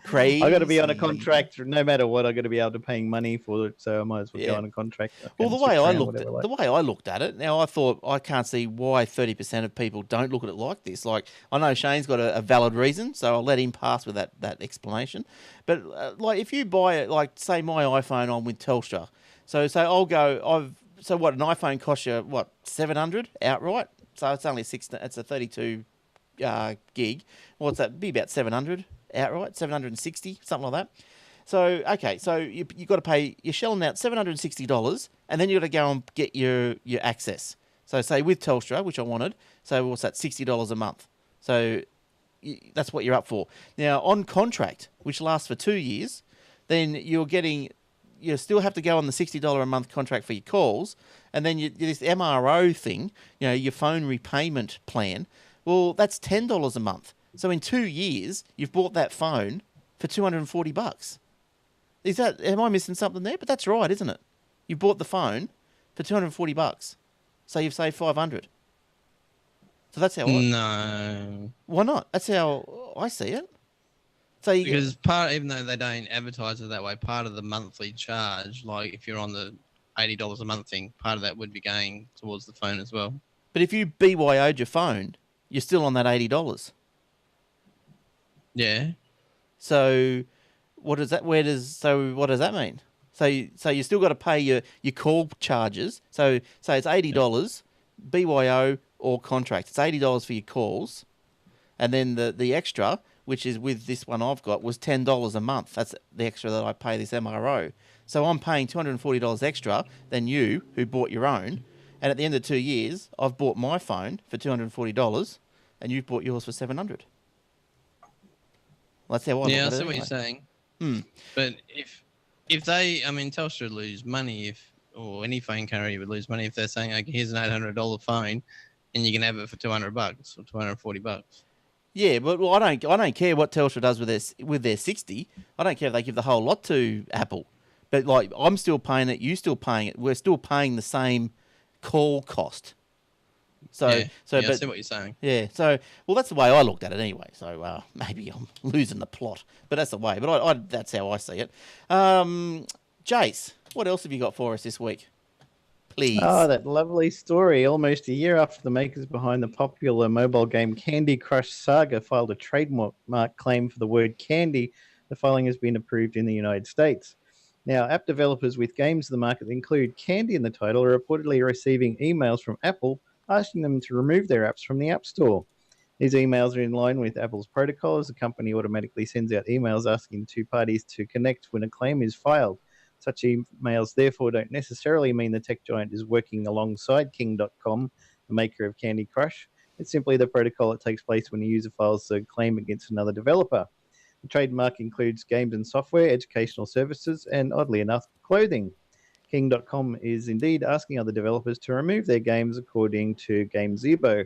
I got to be on a Crazy. contract no matter what. I got to be able to paying money for it, so I might as well go Yeah. on a contract. I Well, can switch around whatever I like. the way I looked at it, now I thought I can't see why 30% of people don't look at it like this. Like, I know Shane's got a valid reason, so I'll let him pass with that explanation. But like, if you buy it, like say my iPhone on with Telstra, so so what, an iPhone costs you what, 700 outright? So it's only it's a 32 gig. What's that? Be about 700 outright, 760, something like that. So, okay, so you got to pay, you're shelling out $760, and then you got to go and get your access. So, say with Telstra, which I wanted, so what's that, $60 a month. So, that's what you're up for. Now, on contract, which lasts for 2 years, then you still have to go on the $60 a month contract for your calls, and then this MRO thing, your phone repayment plan, well, that's $10 a month. So, in 2 years, you've bought that phone for $240. Am I missing something there? But that's right, isn't it? You bought the phone for $240. So you've saved $500. So that's how No. Why not? That's how I see it. So Because even though they don't advertise it that way, part of the monthly charge, like if you're on the $80 a month thing, part of that would be going towards the phone as well. But if you BYO'd your phone, you're still on that $80. Yeah. So what does that mean? So you still got to pay your call charges. So say it's $80 BYO or contract. It's $80 for your calls, and then the extra, which is with this one I've got, was $10 a month. That's the extra that I pay this MRO. So I'm paying $240 extra than you who bought your own, and at the end of 2 years, I've bought my phone for $240, and you've bought yours for $700. Well, that's how I look at it. Yeah, I see anyway. what you're saying. Hmm. But if they, Telstra would lose money or any phone carrier would lose money if they're saying, okay, here's an $800 phone, and you can have it for $200 or $240. Yeah, but I don't care what Telstra does with their 60. I don't care if they give the whole lot to Apple. But like, I'm still paying it, you still paying it. We're still paying the same call cost. So I see but what you're saying. yeah, so well, that's the way I looked at it anyway. So maybe I'm losing the plot, but that's the way. But I that's how I see it. Jace, what else have you got for us this week? Please. Oh, that lovely story. Almost a year after the makers behind the popular mobile game Candy Crush Saga filed a trademark claim for the word candy, the filing has been approved in the United States. Now, app developers with games in the market that include candy in the title are reportedly receiving emails from Apple asking them to remove their apps from the App Store. These emails are in line with Apple's protocol, as the company automatically sends out emails asking two parties to connect when a claim is filed. Such emails therefore don't necessarily mean the tech giant is working alongside King.com, the maker of Candy Crush. It's simply the protocol that takes place when a user files a claim against another developer. The trademark includes games and software, educational services, and oddly enough, clothing. King.com is indeed asking other developers to remove their games, according to GameZebo.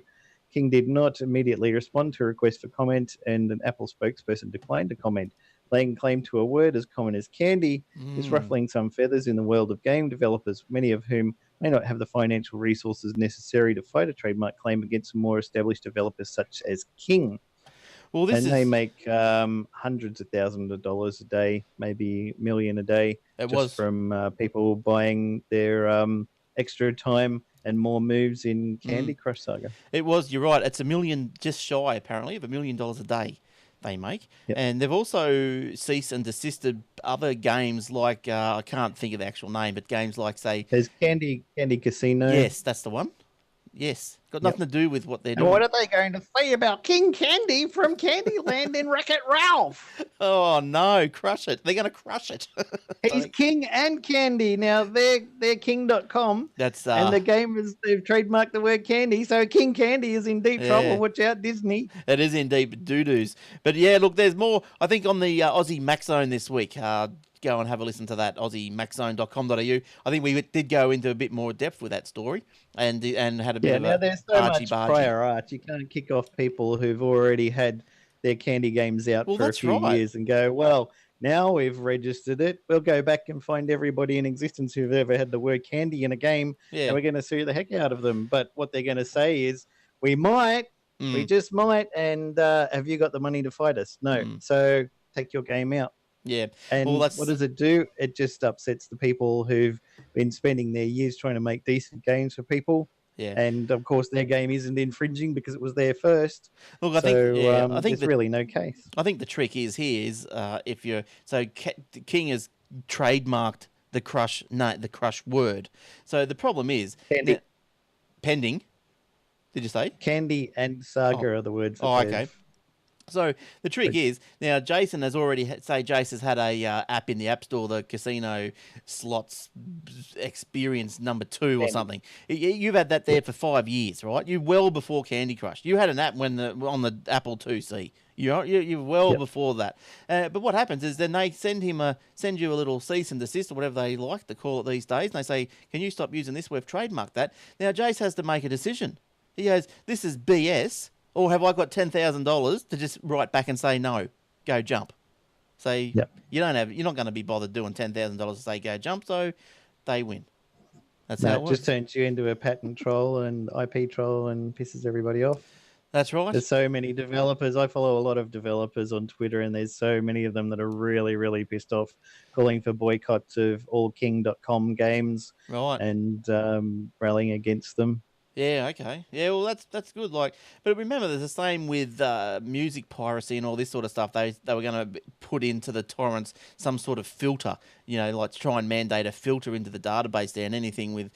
King did not immediately respond to a request for comment, and an Apple spokesperson declined to comment. Laying claim to a word as common as candy is ruffling some feathers in the world of game developers, many of whom may not have the financial resources necessary to fight a trademark claim against more established developers such as King. Well, they make hundreds of thousands of dollars a day, maybe $1 million a day, from people buying their extra time and more moves in Candy Crush Saga. You're right. It's $1 million, just shy apparently of $1 million a day they make. Yep. And they've also ceased and desisted other games like, I can't think of the actual name, but games like, say... There's Candy Casino. Yes, that's the one. Yes. Got nothing to do with what they're And doing. what are they going to say about King Candy from Candyland in Wreck-It Ralph? Oh no, crush it. They're going to crush it. He's King and Candy. Now they're king.com. That's and the game they've trademarked the word candy, so King Candy is in deep trouble. Watch out, Disney. It is indeed doo-doos. But yeah, look, there's more. I think on the Aussie Mac Zone this week. Go and have a listen to that, aussiemaczone.com.au. I think we did go into a bit more depth with that story and had a bit of now a there's so much argy-bargy. prior art. You can't kick off people who've already had their candy games out for a few years and go, well, now we've registered it. We'll go back and find everybody in existence who've ever had the word candy in a game, and we're going to sue the heck out of them. But what they're going to say is, we just might, and have you got the money to fight us? No. So take your game out. Yeah. And what does it do? It just upsets the people who've been spending their years trying to make decent games for people. Yeah. And of course, their game isn't infringing because it was there first. Look, I think there's really no case. I think the trick is if you're King has trademarked the crush word. So the problem is pending. Did you say Candy and Saga are the words? Okay. So the trick is now Jason has already Jason's had a app in the App Store, the Casino Slots Experience number 2 or something. You've had that there for 5 years, right? You well before Candy Crush. You had an app on the Apple IIc. You're well before that. But what happens is then they send you a little cease and desist or whatever they like to call it these days, and they say, "Can you stop using this? We've trademarked that." Now Jace has to make a decision. He goes, "This is BS." Or have I got $10,000 to just write back and say no, go jump? Say you're not going to be bothered doing $10,000 to say go jump, so they win. That's how it works. Just turns you into a patent troll and IP troll and pisses everybody off. That's right. There's so many developers. I follow a lot of developers on Twitter, and there's so many of them that are really, really pissed off, calling for boycotts of all King.com games, and rallying against them. Yeah, okay. Yeah, well, that's good. But remember, there's the same with music piracy and all this sort of stuff. They were going to put into the torrents some sort of filter, to try and mandate a filter into the database there, and anything with,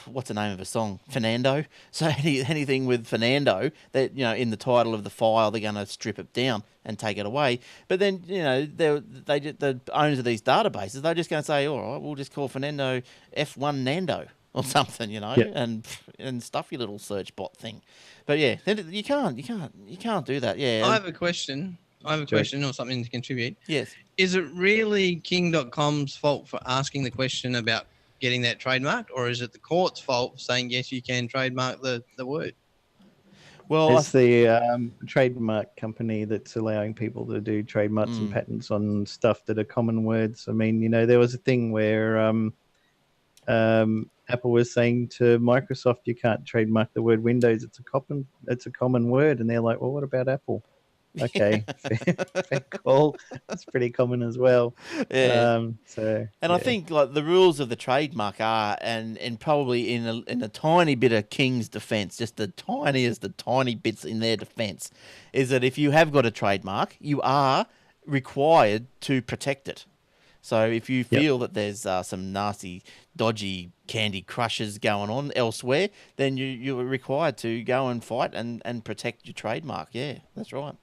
what's the name of a song? Fernando. So anything with Fernando that, in the title of the file, they're going to strip it down and take it away. But then, the owners of these databases, they're just going to say, all right, we'll just call Fernando F1 Nando. Or something, and stuff your little search bot thing. But yeah, you can't do that. Yeah. I have a question or something to contribute. Yes. Is it really King.com's fault for asking the question about getting that trademarked, or is it the court's fault for saying yes, you can trademark the word? Well, it's the trademark company that's allowing people to do trademarks and patents on stuff that are common words. I mean, there was a thing where Apple was saying to Microsoft, you can't trademark the word Windows. It's a common word. And they're like, well, what about Apple? Okay, fair call. That's pretty common as well. Yeah. I think the rules of the trademark are, and probably in a tiny bit of King's defence, just the tiny bits in their defence, is that if you have got a trademark, you are required to protect it. So if you feel that there's some nasty, dodgy Candy Crushes going on elsewhere, then you're required to go and fight and protect your trademark. Yeah, that's right.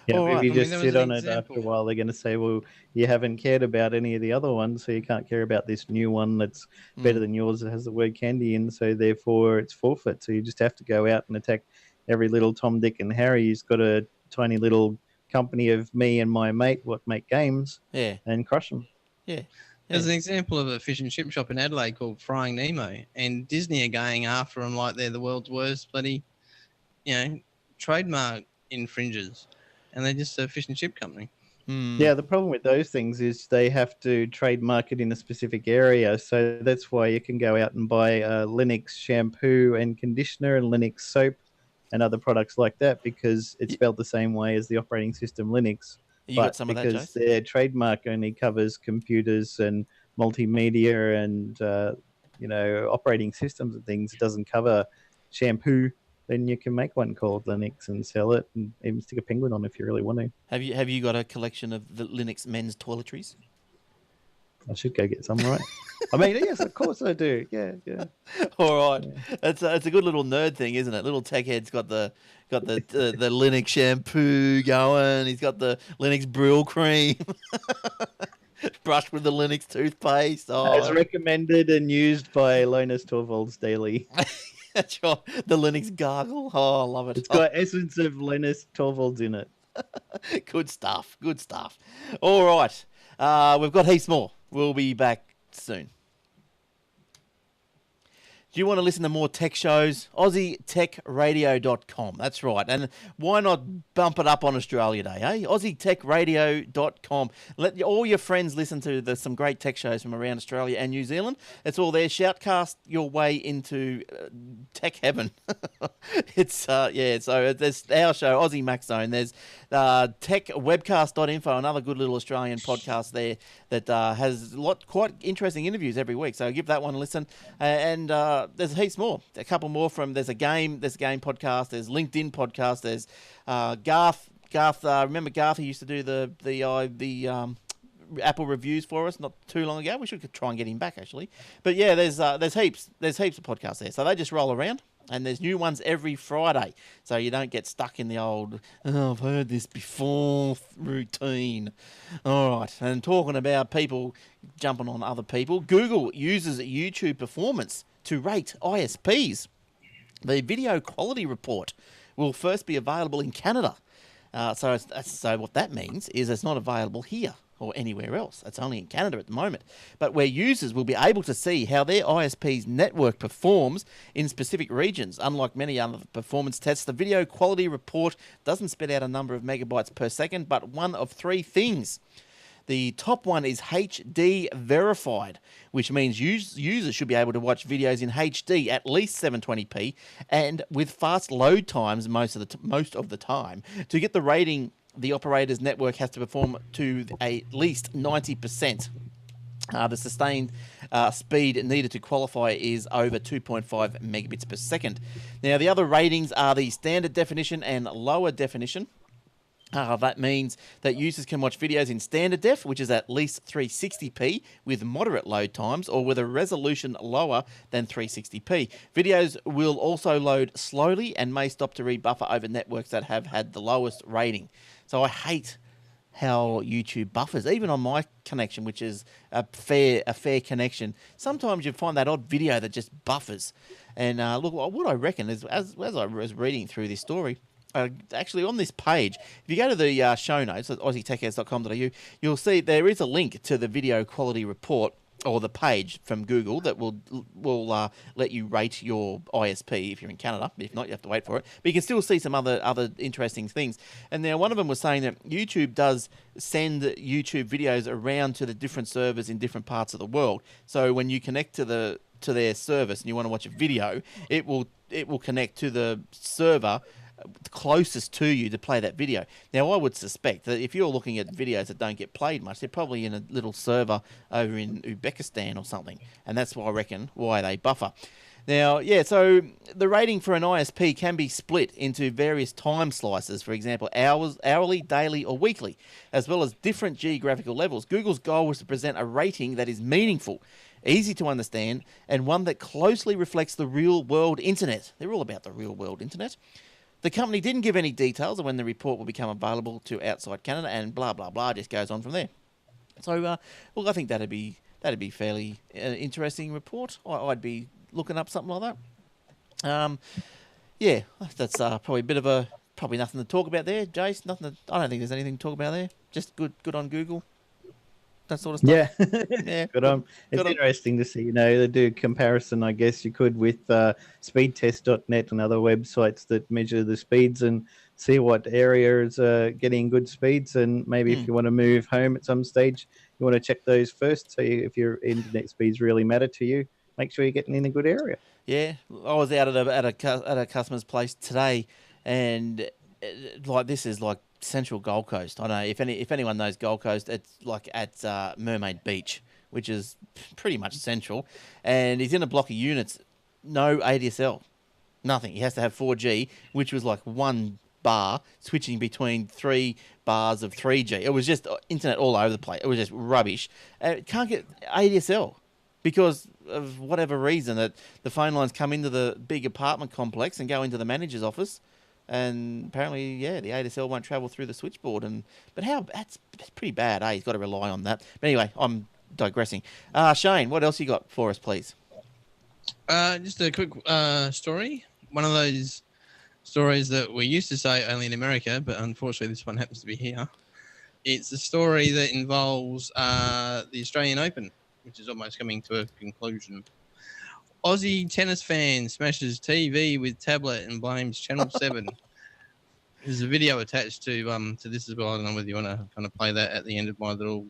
Yeah, if you just sit on it after a while, they're going to say, well, you haven't cared about any of the other ones, so you can't care about this new one that's better than yours that has the word candy in, so therefore it's forfeit. So you just have to go out and attack every little Tom, Dick and Harry who's got a tiny little company of me and my mate what make games and crush them. Yeah. There's an example of a fish and chip shop in Adelaide called Frying Nemo, and Disney are going after them like they're the world's worst bloody, trademark infringers, and they're just a fish and chip company. Yeah, the problem with those things is they have to trademark it in a specific area, so that's why you can go out and buy Linux shampoo and conditioner and Linux soap and other products like that because it's spelled the same way as the operating system Linux. You got some of that, because their trademark only covers computers and multimedia and operating systems and things, it doesn't cover shampoo, then you can make one called Linux and sell it and even stick a penguin on if you really want to. Have you got a collection of the Linux men's toiletries? I should go get some, right? I mean, yes, of course I do. Yeah, yeah. All right, it's a good little nerd thing, isn't it? Little tech head's got the Linux shampoo going. He's got the Linux Brill cream, brushed with the Linux toothpaste. As Oh, recommended and used by Linus Torvalds daily. that's right. The Linux gargle. Oh, I love it. It's got essence of Linus Torvalds in it. Good stuff. Good stuff. All right, we've got heaps more. We'll be back soon. Do you want to listen to more tech shows? AussieTechRadio.com. That's right. And why not bump it up on Australia Day, eh? AussieTechRadio.com. Let all your friends listen to some great tech shows from around Australia and New Zealand. It's all there. Shoutcast your way into tech heaven. It's, yeah, so there's our show, Aussie Mac Zone. There's techwebcast.info, another good little Australian podcast there that has quite interesting interviews every week. So give that one a listen. And there's heaps more. A couple more there's a game podcast. There's LinkedIn podcast. There's Garth. Remember Garth? He used to do the Apple reviews for us not too long ago. We should try and get him back actually. But yeah, there's heaps of podcasts there. So they just roll around. And there's new ones every Friday, so you don't get stuck in the old, I've heard this before routine. All right, and talking about people jumping on other people, Google uses YouTube performance to rate ISPs. The video quality report will first be available in Canada. So what that means is it's not available here or anywhere else. It's only in Canada at the moment. But where users will be able to see how their ISP's network performs in specific regions. Unlike many other performance tests, the video quality report doesn't spit out a number of megabytes per second, but one of three things. The top one is HD verified, which means users should be able to watch videos in HD at least 720p and with fast load times most of the time. To get the rating, the operator's network has to perform to at least 90%. The sustained speed needed to qualify is over 2.5 megabits per second. Now, the other ratings are the standard definition and lower definition. That means that users can watch videos in standard def, which is at least 360p with moderate load times or with a resolution lower than 360p. Videos will also load slowly and may stop to rebuffer over networks that have had the lowest rating. So I hate how YouTube buffers, even on my connection, which is a fair connection. Sometimes you find that odd video that just buffers. And look, what I reckon is, as I was reading through this story, actually on this page, if you go to the show notes at aussietechheads.com.au, you'll see there is a link to the video quality report or the page from Google that will let you rate your ISP if you're in Canada. If not, you have to wait for it. But you can still see some other interesting things. And now one of them was saying that YouTube does send YouTube videos around to the different servers in different parts of the world. So when you connect to their service and you want to watch a video, it will connect to the server closest to you to play that video. Now, I would suspect that if you're looking at videos that don't get played much, they're probably in a little server over in Uzbekistan or something, and that's why I reckon why they buffer. Now, yeah, so the rating for an ISP can be split into various time slices, for example, hours, hourly, daily, or weekly, as well as different geographical levels. Google's goal was to present a rating that is meaningful, easy to understand, and one that closely reflects the real-world internet. They're all about the real-world internet. The company didn't give any details of when the report will become available to outside Canada, and blah blah blah just goes on from there. So, well, I think that'd be fairly interesting report. I'd be looking up something like that. Yeah, that's probably a bit of probably nothing to talk about there, Jace. I don't think there's anything to talk about there. Just good on Google. That sort of stuff. Yeah, Yeah. Good on. It's interesting to see. They do a comparison, I guess you could, with speedtest.net and other websites that measure the speeds and see what areas are getting good speeds. And maybe if you want to move home at some stage, you want to check those first. So if your internet speeds really matter to you, make sure you're getting in a good area. Yeah, I was out at a customer's place today, and this is like Central Gold Coast. I don't know if anyone knows Gold Coast. It's like at Mermaid Beach, which is pretty much central. And he's in a block of units, no ADSL, nothing. He has to have 4G, which was like 1 bar switching between 3 bars of 3G. It was just internet all over the place. It was just rubbish. It can't get ADSL because of whatever reason that the phone lines come into the big apartment complex and go into the manager's office. And apparently, yeah, the ADSL won't travel through the switchboard. But that's pretty bad, eh? He's got to rely on that. But anyway, I'm digressing. Shane, what else you got for us, please? Just a quick story. One of those stories that we used to say only in America, but unfortunately this one happens to be here. It's a story that involves the Australian Open, which is almost coming to a conclusion. Aussie tennis fan smashes TV with tablet and blames Channel 7. There's a video attached to this as well. I don't know whether you want to kind of play that at the end of my little...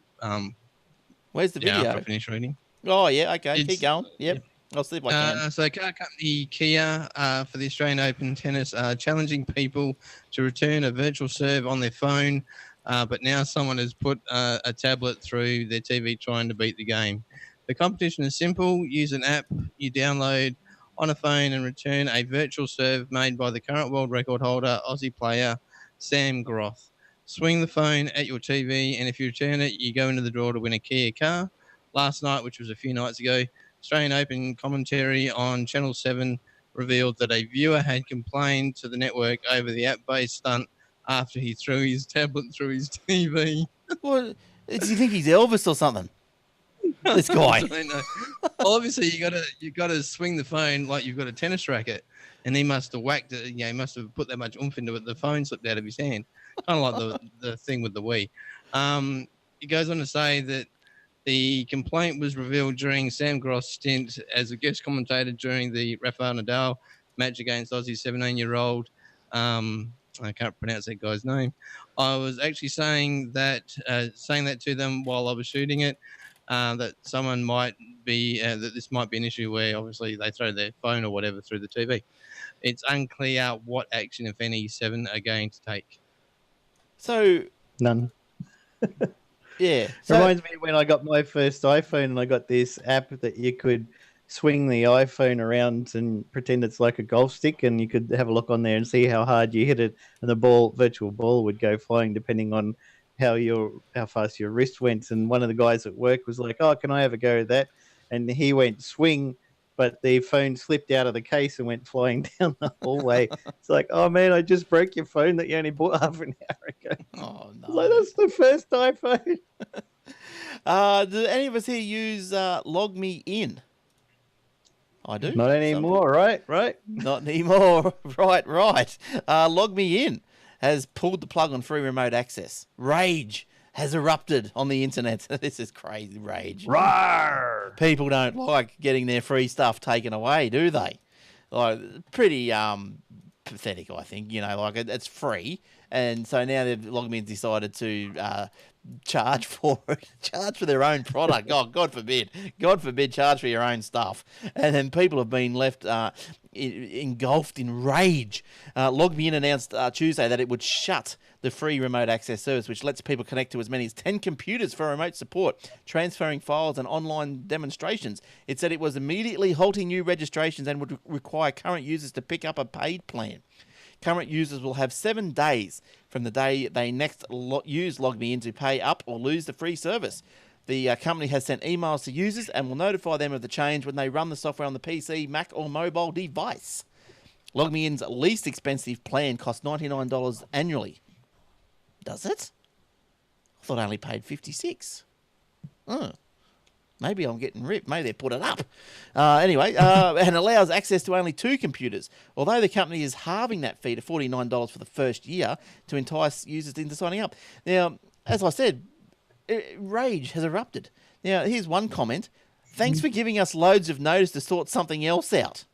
Where's the video? After I finish reading. Oh, yeah, okay. Keep going. Yep. I'll see if I can. So car company Kia for the Australian Open tennis challenging people to return a virtual serve on their phone, but now someone has put a tablet through their TV trying to beat the game. The competition is simple. Use an app you download on a phone and return a virtual serve made by the current world record holder, Aussie player Sam Groth. Swing the phone at your TV, and if you return it, you go into the draw to win a Kia car. Last night, which was a few nights ago, Australian Open commentary on Channel 7 revealed that a viewer had complained to the network over the app-based stunt after he threw his tablet through his TV. Well, do you think he's Elvis or something? This guy. I don't know. Well, obviously, you got to swing the phone like you've got a tennis racket, and he must have whacked it. He must have put that much oomph into it. The phone slipped out of his hand, kind of like the thing with the Wii. He goes on to say that the complaint was revealed during Sam Groth's stint as a guest commentator during the Rafael Nadal match against Aussie's 17-year-old. I can't pronounce that guy's name. I was actually saying that to them while I was shooting it, that someone might be that this might be an issue where obviously they throw their phone or whatever through the TV. It's unclear what action, if any, 7 are going to take. So None. yeah, Reminds me when I got my first iPhone and I got this app that you could swing the iPhone around and pretend it's like a golf stick, and you could have a look on there and see how hard you hit it, and the virtual ball would go flying depending on how fast your wrist went. And one of the guys at work was like, "Oh, can I have a go at that?" And he went swing, but the phone slipped out of the case and went flying down the hallway. It's like, "Oh man, I just broke your phone that you only bought half an hour ago." Oh no, Like, that's the first iPhone. do any of us here use LogMeIn? I do. Not anymore, right? Not anymore. Right. LogMeIn has pulled the plug on free remote access. Rage has erupted on the internet. This is crazy rage. Rawr! People don't like getting their free stuff taken away, do they? Like, pretty pathetic, I think. Like it's free, and so now LogMeIn's decided to charge for it, charge for their own product. Oh, God forbid, charge for your own stuff. And then people have been left engulfed in rage. LogMeIn announced Tuesday that it would shut the free remote access service, which lets people connect to as many as 10 computers for remote support, transferring files and online demonstrations. It said it was immediately halting new registrations and would require current users to pick up a paid plan. Current users will have 7 days from the day they next use LogMeIn to pay up or lose the free service. The company has sent emails to users and will notify them of the change when they run the software on the PC, Mac or mobile device. LogMeIn's least expensive plan costs $99 annually. Does it? I thought I only paid $56. Oh. Maybe I'm getting ripped. Maybe they put it up. Anyway, and allows access to only 2 computers. Although the company is halving that fee to $49 for the first year to entice users into signing up. Now, as I said, rage has erupted. Now, here's one comment. Thanks for giving us loads of notice to sort something else out.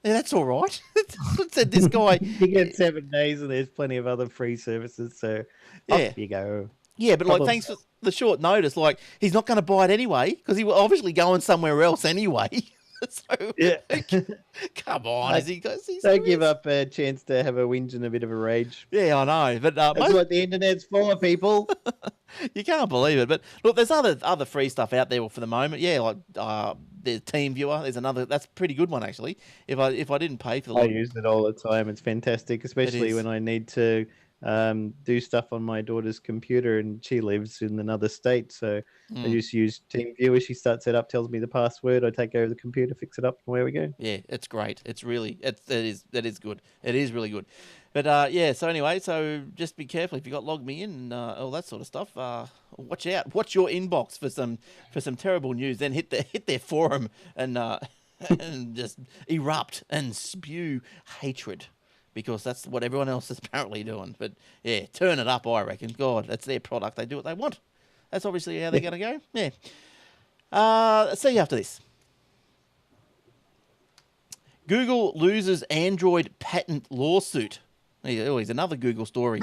Yeah, that's all right. Said this guy. You get 7 days and there's plenty of other free services, so off you go. Yeah, but like, thanks for the short notice. Like, he's not going to buy it anyway because he was obviously going somewhere else anyway. So, yeah. Come on. Don't give up a chance to have a whinge and a bit of a rage. Yeah, I know. But that's what the internet's for, people. You can't believe it. But look, there's other free stuff out there for the moment. Yeah, like There's TeamViewer. There's another. That's a pretty good one actually. If I didn't pay for the I use it all the time. It's fantastic, especially is. when I need to do stuff on my daughter's computer, and she lives in another state. So I just use TeamViewer. She starts it up, tells me the password. I take over the computer, fix it up, and away we go. Yeah, it's great. It's really that is good. It is really good. But yeah, so anyway, so just be careful if you got LogMeIn and all that sort of stuff. Watch out. Watch your inbox for some terrible news. Then hit their forum and and just erupt and spew hatred, because that's what everyone else is apparently doing. But yeah, turn it up, I reckon. God, that's their product. They do what they want. That's obviously how they're going to go. Yeah. See you after this. Google loses Android patent lawsuit. Oh, here's another Google story.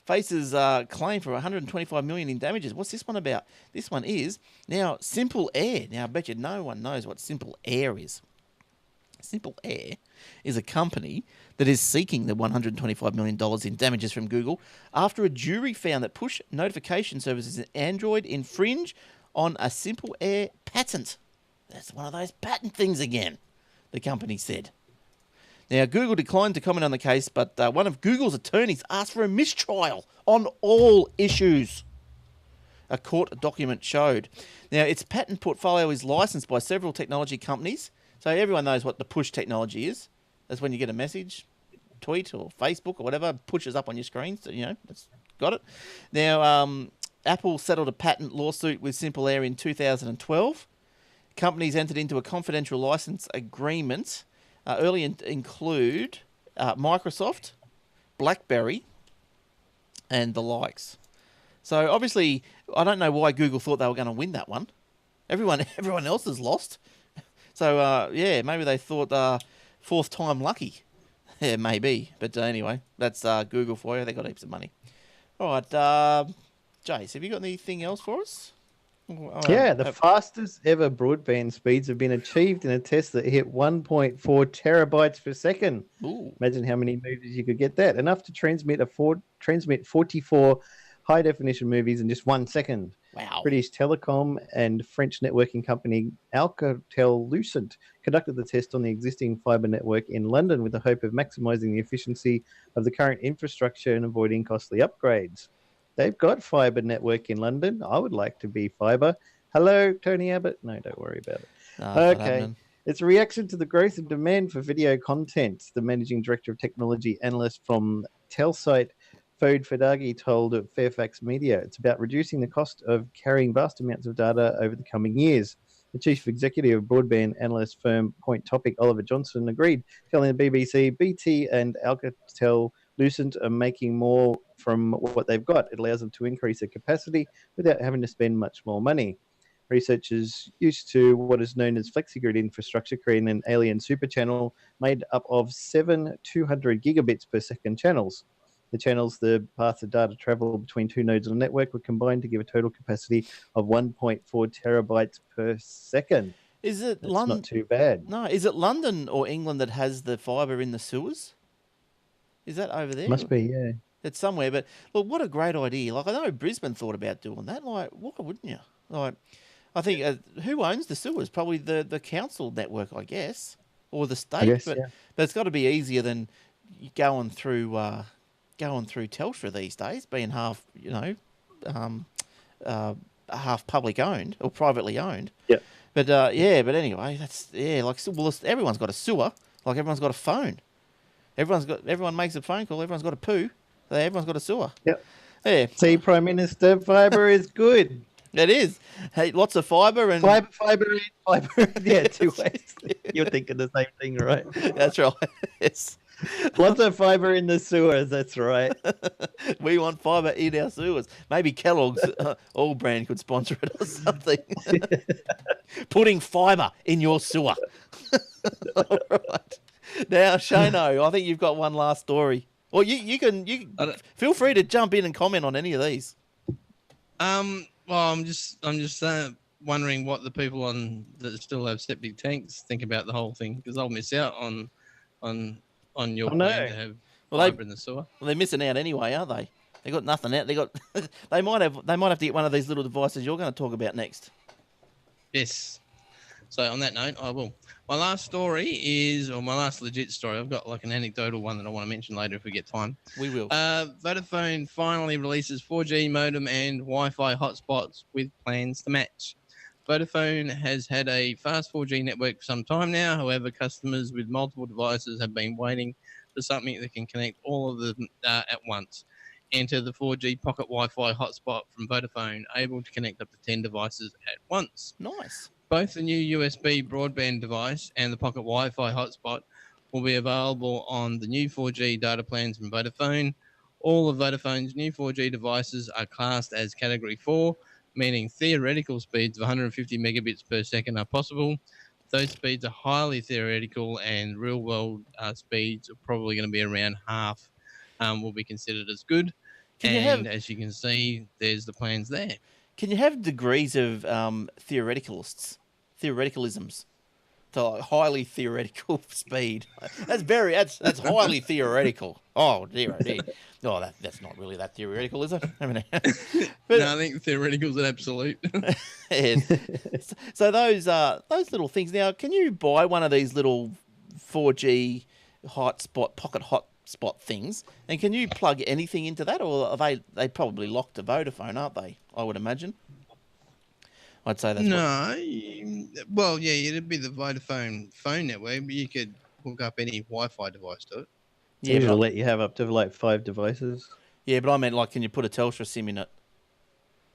Faces claim for $125 million in damages. What's this one about? This one is now Simple Air. Now I bet you no one knows what Simple Air is. Simple Air is a company that is seeking the $125 million in damages from Google after a jury found that push notification services in Android infringe on a Simple Air patent. That's one of those patent things again, the company said. Now, Google declined to comment on the case, but one of Google's attorneys asked for a mistrial on all issues, a court document showed. Now, its patent portfolio is licensed by several technology companies, so everyone knows what the push technology is. That's when you get a message, tweet or Facebook or whatever, pushes up on your screen, so, that's got it. Now, Apple settled a patent lawsuit with Simple Air in 2012. Companies entered into a confidential license agreement. Early include Microsoft, BlackBerry, and the likes. So obviously, I don't know why Google thought they were going to win that one. Everyone else has lost. So yeah, maybe they thought fourth time lucky. Yeah, maybe. But anyway, that's Google for you. They got heaps of money. All right, Jace, have you got anything else for us? Yeah, the fastest ever broadband speeds have been achieved in a test that hit 1.4 terabytes per second. Ooh. Imagine how many movies you could get that. Enough to transmit 44 high-definition movies in just 1 second. Wow. British Telecom and French networking company Alcatel-Lucent conducted the test on the existing fibre network in London with the hope of maximising the efficiency of the current infrastructure and avoiding costly upgrades. They've got fibre network in London. I would like to be fibre. Hello, Tony Abbott? No, don't worry about it. Okay. It's a reaction to the growth of demand for video content. The managing director of technology analyst from Telsite, Fode Fadagi, told Fairfax Media it's about reducing the cost of carrying vast amounts of data over the coming years. The chief executive of broadband analyst firm Point Topic, Oliver Johnson, agreed, telling the BBC, BT and Alcatel-Lucent are making more from what they've got. It allows them to increase their capacity without having to spend much more money. Researchers used to what is known as flexigrid infrastructure, creating an alien super channel made up of 7 200 gigabits per second channels. The channels, the path of data travel between two nodes on the network, were combined to give a total capacity of 1.4 terabytes per second. Is it That's London? not too bad. No, is it London or England that has the fibre in the sewers? Is that over there? Must be, yeah. It's somewhere, but look, what a great idea! Like I know Brisbane thought about doing that. Like, why wouldn't you? Like, I think who owns the sewers? Probably the council network, I guess, or the state. Guess, but yeah. but it's got to be easier than going through Telstra these days, being half half public owned or privately owned. Yeah. But but anyway, that's everyone's got a sewer. Like everyone's got a phone. Everyone makes a phone call. Everyone's got a poo. Everyone's got a sewer. Yep. Yeah. See, Prime Minister, fibre is good. It is. Hey, lots of fibre and Fibre. Yeah, two ways. You're thinking the same thing, right? That's right. Yes. Lots of fibre in the sewers. That's right. We want fibre in our sewers. Maybe Kellogg's All Brand could sponsor it or something. Putting fibre in your sewer. All right. Now, Shano, I think you've got one last story. Well, you can feel free to jump in and comment on any of these. Well, I'm just wondering what the people that still have septic tanks think about the whole thing, because I'll miss out on your plan to have fibre in the sewer. Well, they're missing out anyway, aren't they? They got nothing out. They might have to get one of these little devices you're going to talk about next. Yes. So on that note, I will. My last story is, or my last legit story, I've got like an anecdotal one that I want to mention later if we get time. We will. Vodafone finally releases 4G modem and Wi-Fi hotspots with plans to match. Vodafone has had a fast 4G network for some time now. However, customers with multiple devices have been waiting for something that can connect all of them at once. Enter the 4G pocket Wi-Fi hotspot from Vodafone, able to connect up to 10 devices at once. Nice. Both the new USB broadband device and the pocket Wi-Fi hotspot will be available on the new 4G data plans from Vodafone. All of Vodafone's new 4G devices are classed as Category 4, meaning theoretical speeds of 150 megabits per second are possible. Those speeds are highly theoretical, and real-world speeds are probably going to be around half, will be considered as good. As you can see, there's the plans there. Can you have degrees of theoreticalisms? So like highly theoretical speed. That's highly theoretical. Oh dear, oh dear. Oh, that's not really that theoretical, is it? No, I think theoretical is an absolute. Yes. So those little things. Now, can you buy one of these little 4G pocket hotspot things, and can you plug anything into that, or are they probably locked to Vodafone, aren't they? I would imagine. I'd say that's well, yeah, it'd be the Vodafone phone network, but you could hook up any Wi-Fi device to it. Yeah, it'll let you have up to like 5 devices. Yeah, but I meant like, can you put a Telstra SIM in it?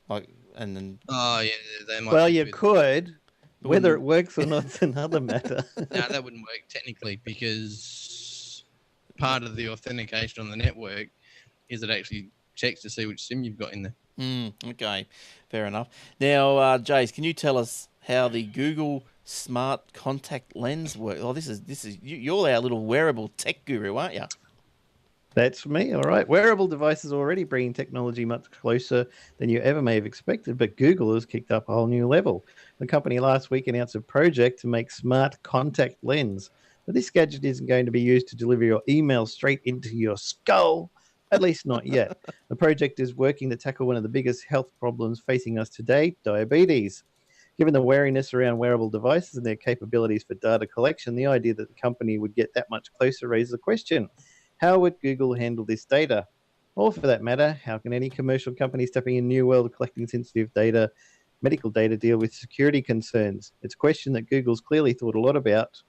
Like, and then. Oh yeah, they might. Well, you could. Whether it works or not is another matter. No, that wouldn't work technically, because part of the authentication on the network is it actually checks to see which SIM you've got in there. Okay, fair enough. Now, Jace, can you tell us how the Google Smart Contact Lens works? Oh, this is you're our little wearable tech guru, aren't you? That's me, all right. Wearable devices already bringing technology much closer than you ever may have expected, but Google has kicked up a whole new level. The company last week announced a project to make smart contact lens. But this gadget isn't going to be used to deliver your email straight into your skull, at least not yet. The project is working to tackle one of the biggest health problems facing us today, diabetes. Given the wariness around wearable devices and their capabilities for data collection, the idea that the company would get that much closer raises a question. How would Google handle this data? Or for that matter, how can any commercial company stepping in a new world of collecting sensitive data, medical data, deal with security concerns? It's a question that Google's clearly thought a lot about,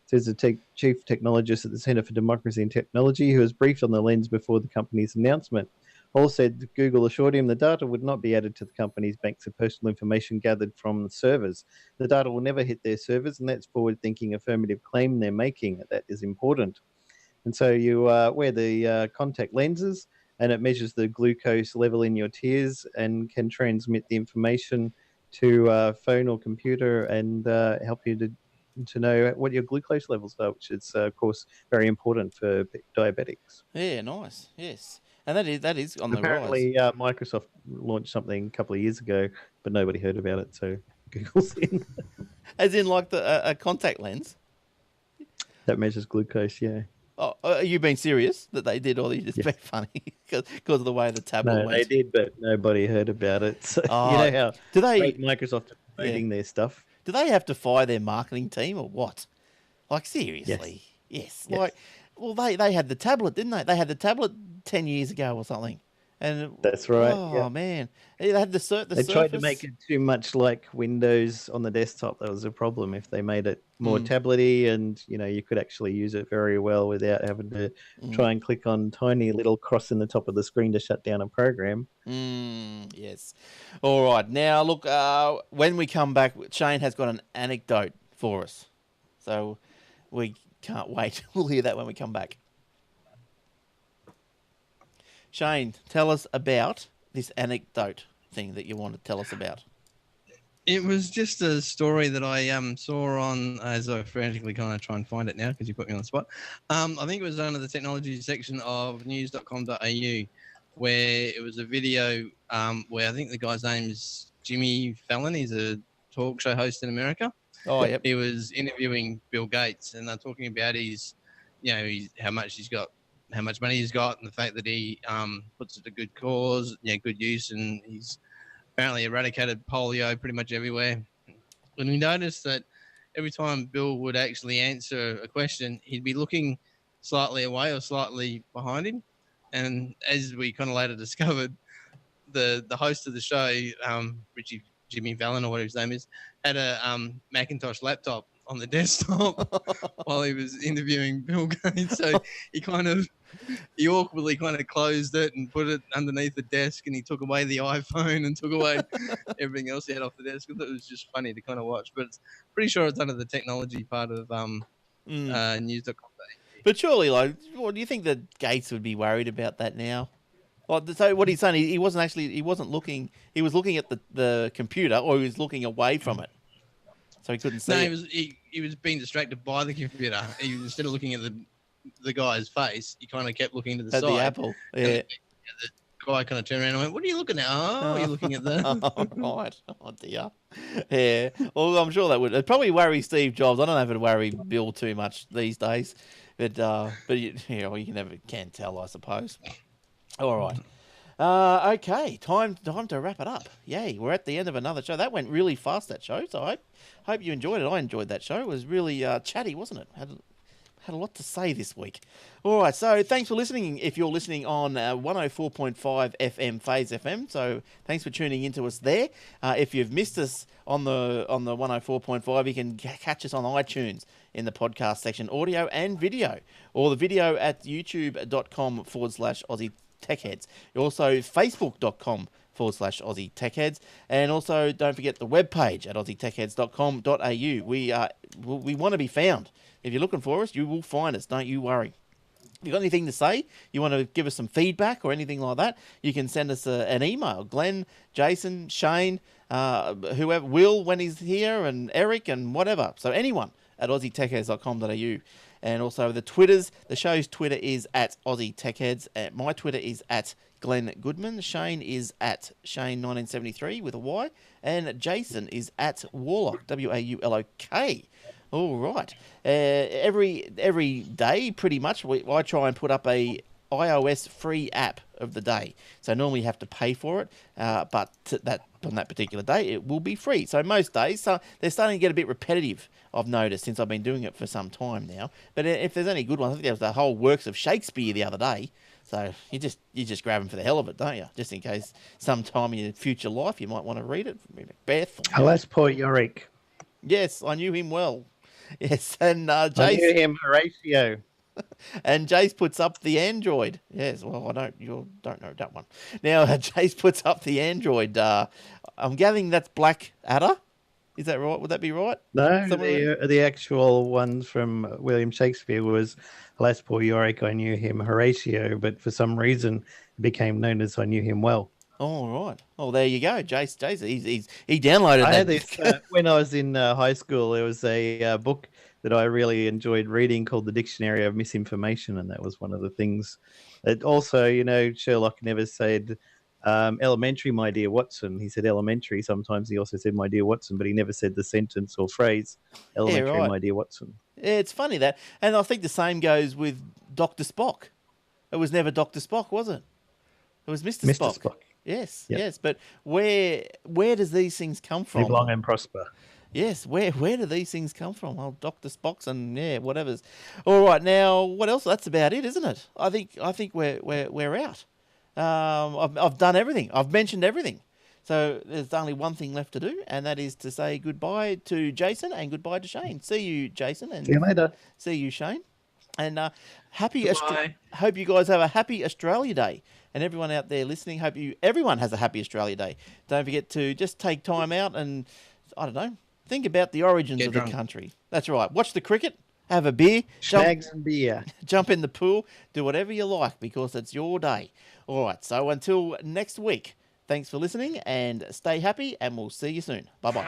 says the chief technologist at the Center for Democracy and Technology, who was briefed on the lens before the company's announcement. Hall said that Google assured him the data would not be added to the company's banks of personal information gathered from the servers. The data will never hit their servers, and that's forward-thinking affirmative claim they're making. That is important. And so you wear the contact lenses, and it measures the glucose level in your tears and can transmit the information to phone or computer and help you to know what your glucose levels are, which is, of course, very important for diabetics. Yeah, nice. Yes. And that is on the rise. Apparently, Microsoft launched something a couple of years ago, but nobody heard about it, so Google's in. As in like a contact lens? That measures glucose, yeah. Oh, are you being serious that they did, or are you just being funny because of the way the tablet went? No, they did, but nobody heard about it. So you know how Microsoft are promoting their stuff. Do they have to fire their marketing team or what? Like, seriously? Yes. Like, well, they had the tablet, didn't they? They had the tablet 10 years ago or something. And that's right. Oh, man. They had the Surface. They tried to make it too much like Windows on the desktop. That was a problem. If they made it more tablety and, you could actually use it very well without having to try and click on tiny little cross in the top of the screen to shut down a program. Yes. All right. Now, look, when we come back, Shane has got an anecdote for us. So we can't wait. We'll hear that when we come back. Shane, tell us about this anecdote thing that you want to tell us about. It was just a story that I saw on, as I frantically kind of try and find it now because you put me on the spot. I think it was under the technology section of news.com.au, where it was a video where I think the guy's name is Jimmy Fallon. He's a talk show host in America. Oh, yep. He was interviewing Bill Gates, and they're talking about how much money he's got, and the fact that he puts it to good cause, good use, and he's apparently eradicated polio pretty much everywhere. And we noticed that every time Bill would actually answer a question, he'd be looking slightly away or slightly behind him. And as we kind of later discovered, the host of the show, Jimmy Fallon or whatever his name is, had a Macintosh laptop on the desktop while he was interviewing Bill Gates. So he awkwardly kind of closed it and put it underneath the desk, and he took away the iPhone and took away everything else he had off the desk. I thought it was just funny to kind of watch, but it's pretty sure it's under the technology part of news.com. But surely, like, what do you think that Gates would be worried about that now? Well, so what he's saying, he wasn't looking. He was looking at the computer, or he was looking away from it, so he couldn't see. No, he was being distracted by the computer. Instead of looking at the guy's face, he kind of kept looking to the at side. the apple. Yeah. The guy kind of turned around and went, "What are you looking at? Oh, you're looking at the." Right. Oh dear. Yeah. Well, I'm sure that would. It'd probably worry Steve Jobs. I don't know if it'd worry Bill too much these days, but you can tell, I suppose. All right. Okay. Time to wrap it up. Yay. We're at the end of another show. That went really fast, that show. So I hope you enjoyed it. I enjoyed that show. It was really chatty, wasn't it? Had a lot to say this week. All right, so thanks for listening. If you're listening on 104.5 FM Phase FM, so thanks for tuning into us there. If you've missed us on the 104.5, you can catch us on iTunes in the podcast section, audio and video, or the video at youtube.com/Aussie Tech Heads. Also facebook.com/Aussie Tech Heads, and also don't forget the webpage at aussietechheads.com.au. We want to be found. If you're looking for us, you will find us. Don't you worry. If you've got anything to say, you want to give us some feedback or anything like that, you can send us an email. Glenn, Jason, Shane, whoever, Will when he's here, and Eric and whatever. So anyone at aussietechheads.com.au. And also the Twitters. The show's Twitter is at Aussie Tech Heads. My Twitter is at Glenn Goodman. Shane is at Shane1973 with a Y. And Jason is at Warlock, WAULOK. All right. Every day, pretty much, I try and put up a iOS free app of the day. So normally you have to pay for it, but on that particular day, it will be free. So most days, so they're starting to get a bit repetitive, I've noticed, since I've been doing it for some time now. But if there's any good ones, I think there was the whole works of Shakespeare the other day. So you just grab them for the hell of it, don't you? Just in case sometime in your future life you might want to read it. Macbeth. Alas, poor Yorick. Yes, I knew him well. Yes, and Jace. I knew him, Horatio. And Jace puts up the Android. Yes, well, you don't know that one. Now, Jace puts up the Android. I'm gathering that's Black Adder. Is that right? Would that be right? No, the actual ones from William Shakespeare was, alas, poor Yorick, I knew him, Horatio, but for some reason it became known as I knew him well. Oh, right. Oh, there you go. Jace, he downloaded that. I had this, when I was in high school, there was a book that I really enjoyed reading called The Dictionary of Misinformation, and that was one of the things. It also, Sherlock never said elementary, my dear Watson. He said elementary. Sometimes he also said my dear Watson, but he never said the sentence or phrase elementary, yeah, right. My dear Watson. Yeah, it's funny that. And I think the same goes with Dr. Spock. It was never Dr. Spock, was it? It was Mr. Spock. Yes, yep. Yes. But where does these things come from? Live long and prosper. Yes, where do these things come from? Well, Dr. Spock's and whatever's. All right, now what else? That's about it, isn't it? I think we're out. I've done everything. I've mentioned everything. So there's only one thing left to do, and that is to say goodbye to Jason and goodbye to Shane. See you, Jason, and see you later. See you, Shane. And hope you guys have a happy Australia Day. And everyone out there listening, everyone has a happy Australia Day. Don't forget to just take time out and, I don't know, think about the origins of the country. That's right. Watch the cricket, have a beer, Shags and beer, jump in the pool, do whatever you like because it's your day. All right. So until next week, thanks for listening and stay happy, and we'll see you soon. Bye-bye.